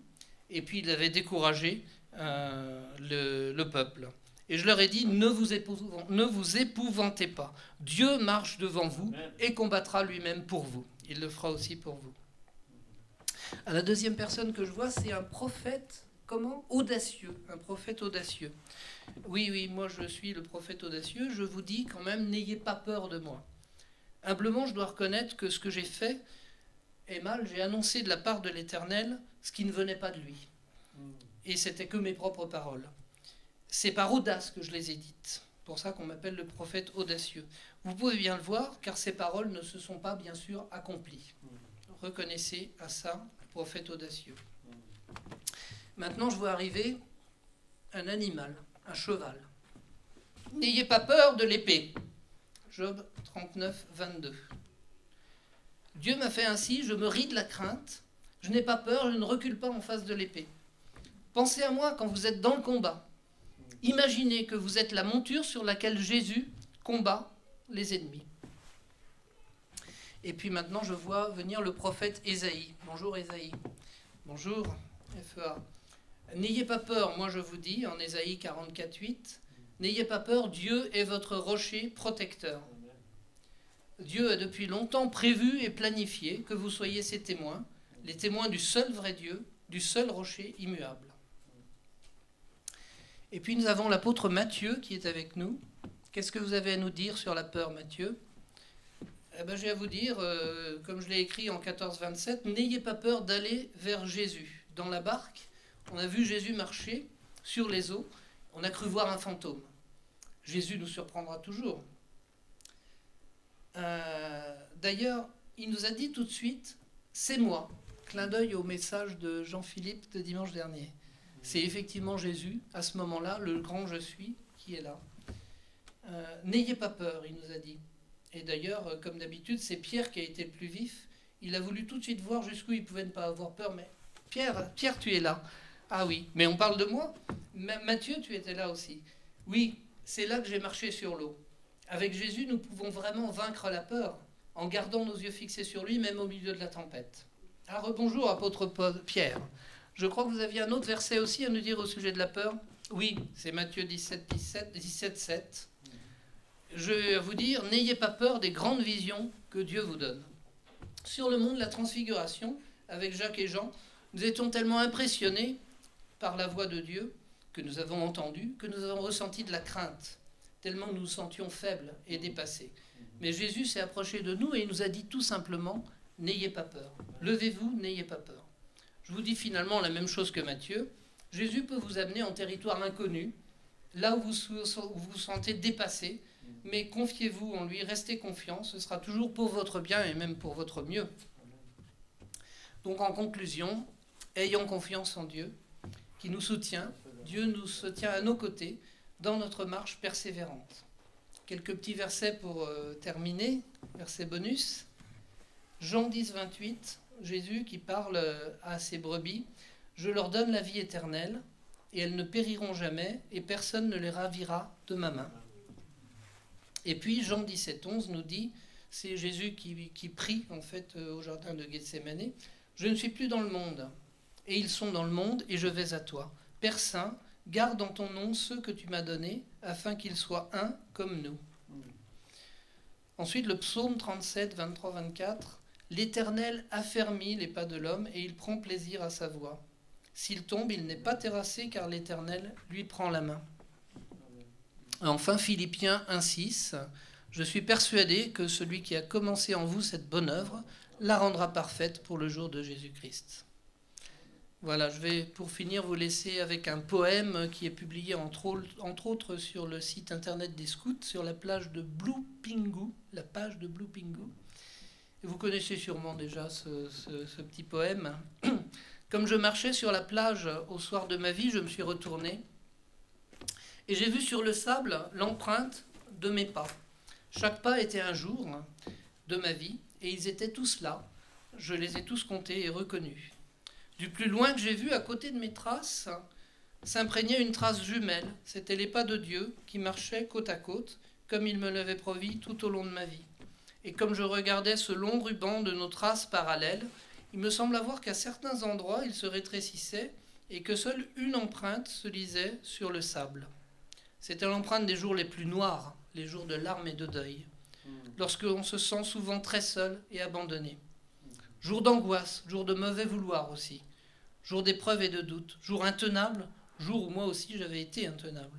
et puis ils avaient découragé le peuple. Et je leur ai dit, ne vous épouvantez pas. Dieu marche devant vous et combattra lui-même pour vous. Il le fera aussi pour vous. À la deuxième personne que je vois, c'est un prophète, audacieux. Un prophète audacieux. Oui, moi je suis le prophète audacieux. Je vous dis quand même, n'ayez pas peur de moi. Humblement, je dois reconnaître que ce que j'ai fait est mal. J'ai annoncé de la part de l'Éternel ce qui ne venait pas de lui. Et c'était que mes propres paroles. C'est par audace que je les ai dites. C'est pour ça qu'on m'appelle le prophète audacieux. Vous pouvez bien le voir, car ces paroles ne se sont pas, bien sûr, accomplies. Reconnaissez à ça le prophète audacieux. Maintenant, je vois arriver un animal, un cheval. N'ayez pas peur de l'épée. Job 39, 22. Dieu m'a fait ainsi, je me ris de la crainte. Je n'ai pas peur, je ne recule pas en face de l'épée. Pensez à moi quand vous êtes dans le combat. Imaginez que vous êtes la monture sur laquelle Jésus combat les ennemis. Et puis maintenant, je vois venir le prophète Ésaïe. Bonjour Ésaïe. Bonjour FEA. N'ayez pas peur, moi je vous dis, en Ésaïe 44, 8, n'ayez pas peur, Dieu est votre rocher protecteur. Dieu a depuis longtemps prévu et planifié que vous soyez ses témoins, les témoins du seul vrai Dieu, du seul rocher immuable. Et puis nous avons l'apôtre Matthieu qui est avec nous. Qu'est-ce que vous avez à nous dire sur la peur, Matthieu? Eh bien, j'ai à vous dire, comme je l'ai écrit en 14, 27, n'ayez pas peur d'aller vers Jésus. Dans la barque, on a vu Jésus marcher sur les eaux. On a cru voir un fantôme. Jésus nous surprendra toujours. D'ailleurs, il nous a dit tout de suite, c'est moi. Clin d'œil au message de Jean-Philippe de dimanche dernier. C'est effectivement Jésus, à ce moment-là, le grand je suis, qui est là. N'ayez pas peur, il nous a dit. Et d'ailleurs, comme d'habitude, c'est Pierre qui a été le plus vif. Il a voulu tout de suite voir jusqu'où il pouvait ne pas avoir peur. Mais Pierre, tu es là. Ah oui, mais on parle de moi. Matthieu, tu étais là aussi. Oui, c'est là que j'ai marché sur l'eau. Avec Jésus, nous pouvons vraiment vaincre la peur en gardant nos yeux fixés sur lui, même au milieu de la tempête. Ah, rebonjour, apôtre Pierre. Je crois que vous aviez un autre verset aussi à nous dire au sujet de la peur. Oui, c'est Matthieu 17, 7. Je vais vous dire, n'ayez pas peur des grandes visions que Dieu vous donne. Sur le mont de la Transfiguration, avec Jacques et Jean, nous étions tellement impressionnés par la voix de Dieu que nous avons entendue, que nous avons ressenti de la crainte, tellement nous nous sentions faibles et dépassés. Mais Jésus s'est approché de nous et il nous a dit tout simplement, n'ayez pas peur. Levez-vous, n'ayez pas peur. Je vous dis finalement la même chose que Matthieu. Jésus peut vous amener en territoire inconnu, là où vous vous sentez dépassé, mais confiez-vous en lui, restez confiants, ce sera toujours pour votre bien et même pour votre mieux. Donc en conclusion, ayons confiance en Dieu, qui nous soutient. Dieu nous soutient à nos côtés dans notre marche persévérante. Quelques petits versets pour terminer, versets bonus. Jean 10, 28, Jésus qui parle à ses brebis, « Je leur donne la vie éternelle, et elles ne périront jamais, et personne ne les ravira de ma main. » Et puis Jean 17, 11 nous dit, c'est Jésus qui prie en fait au jardin de Gethsémani, « Je ne suis plus dans le monde, et ils sont dans le monde, et je vais à toi. Père Saint, garde en ton nom ceux que tu m'as donnés, afin qu'ils soient un comme nous. » Ensuite, le psaume 37, 23, 24, « L'Éternel affermit les pas de l'homme, et il prend plaisir à sa voix. S'il tombe, il n'est pas terrassé, car l'Éternel lui prend la main. » Enfin, Philippiens 1, 6, « Je suis persuadé que celui qui a commencé en vous cette bonne œuvre la rendra parfaite pour le jour de Jésus-Christ. » Voilà, je vais pour finir vous laisser avec un poème qui est publié entre autres sur le site internet des scouts, sur la plage de Blue Pingu, la page de Blue Pingu. Et vous connaissez sûrement déjà ce petit poème. Comme je marchais sur la plage au soir de ma vie, je me suis retourné et j'ai vu sur le sable l'empreinte de mes pas. Chaque pas était un jour de ma vie et ils étaient tous là. Je les ai tous comptés et reconnus. Du plus loin que j'ai vu, à côté de mes traces, s'imprégnait une trace jumelle. C'étaient les pas de Dieu qui marchaient côte à côte, comme il me l'avait promis tout au long de ma vie. Et comme je regardais ce long ruban de nos traces parallèles, il me semble avoir qu'à certains endroits, il se rétrécissait et que seule une empreinte se lisait sur le sable. C'était l'empreinte des jours les plus noirs, les jours de larmes et de deuil, lorsque l'on se sent souvent très seul et abandonné. Jour d'angoisse, jour de mauvais vouloir aussi, jour d'épreuves et de doutes, jour intenable, jour où moi aussi j'avais été intenable.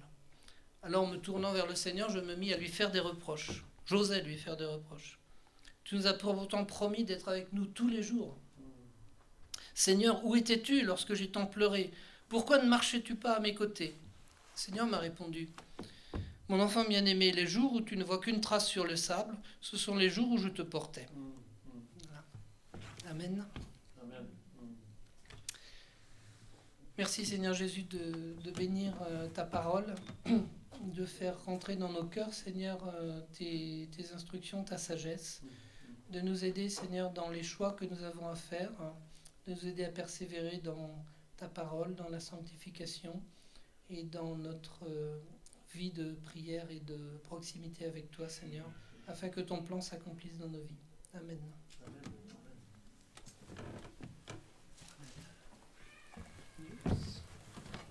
Alors, me tournant vers le Seigneur, je me mis à lui faire des reproches. J'osais lui faire des reproches. Tu nous as pourtant promis d'être avec nous tous les jours. Seigneur, où étais-tu lorsque j'ai tant pleuré? Pourquoi ne marchais-tu pas à mes côtés? Le Seigneur m'a répondu: mon enfant bien-aimé, les jours où tu ne vois qu'une trace sur le sable, ce sont les jours où je te portais. Voilà. Amen. Amen. Merci Seigneur Jésus de bénir ta parole, de faire rentrer dans nos cœurs, Seigneur, tes instructions, ta sagesse, de nous aider, Seigneur, dans les choix que nous avons à faire, de nous aider à persévérer dans ta parole, dans la sanctification et dans notre vie de prière et de proximité avec toi, Seigneur, afin que ton plan s'accomplisse dans nos vies. Amen. Amen.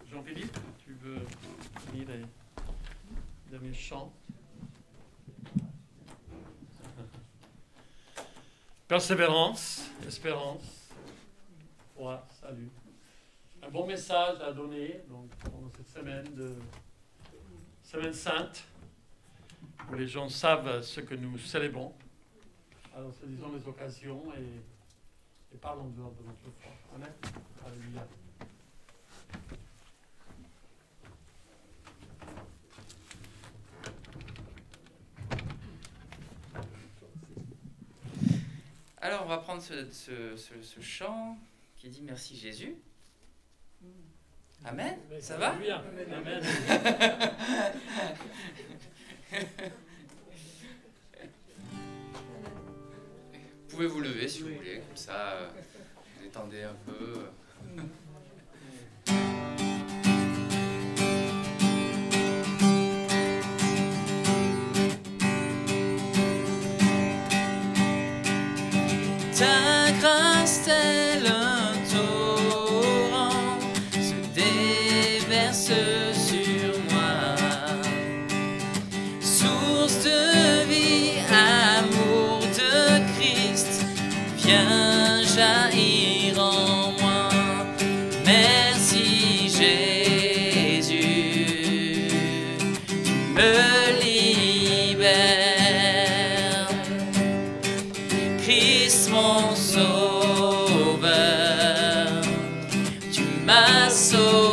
Jean-Philippe, tu veux lire les derniers chants? Persévérance, espérance, foi, salut. Un bon message à donner donc, pendant cette semaine sainte, où les gens savent ce que nous célébrons. Alors, saisissons les occasions et parlons de notre foi. Amen. Alléluia. Alors, on va prendre ce chant qui dit merci Jésus. Amen. Ça va? Alléluia. Amen. Vous pouvez vous lever si vous voulez, comme ça, vous détendez un peu. Ta grâce tel un torrent se déverse sur moi. Source de vie, amour de Christ, viens jaillir en moi. Merci Jésus, tu me libères. Christ mon sauveur, tu m'as sauvé.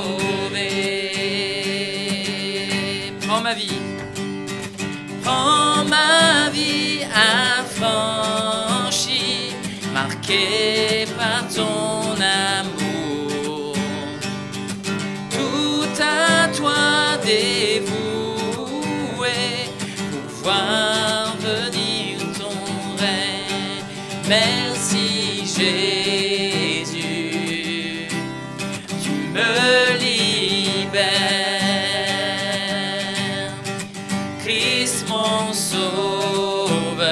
Prends ma vie affranchie, marquée par ton amour. Tout à toi dévoué, pour voir venir ton règne. Merci Jésus, tu me libères. Christ mon sauveur,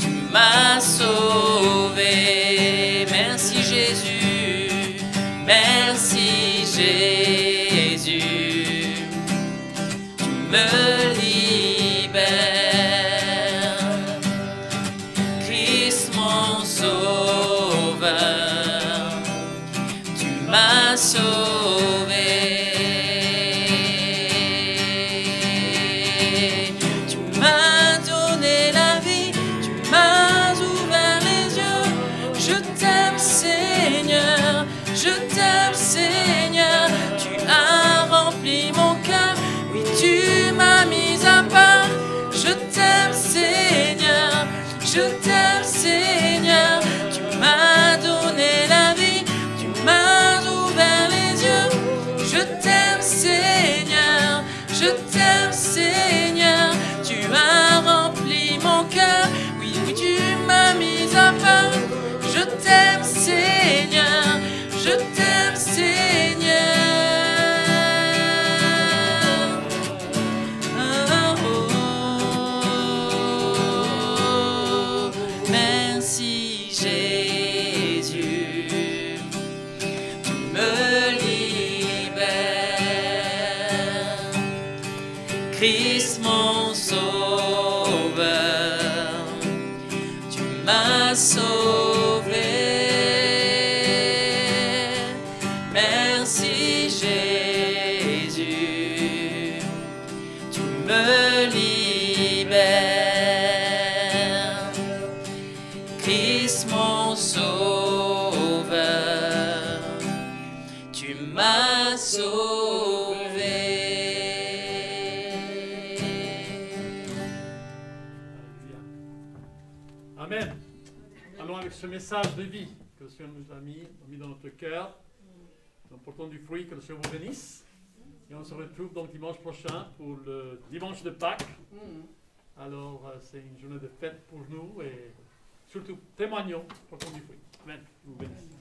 tu m'as sauvé. Merci Jésus, merci Jésus, tu me libères. Christ mon sauveur, tu m'as sauvé. Tu m'as donné sauvé. Merci Jésus, tu me libères. Christ mon sauveur, tu m'as sauvé. Amen. Allons avec ce message de vie que le Seigneur nous a mis dans notre cœur. Nous portons du fruit, que le Seigneur vous bénisse. Et on se retrouve donc dimanche prochain pour le dimanche de Pâques. Alors, c'est une journée de fête pour nous et surtout témoignons, portons du fruit. Amen. Je vous bénisse.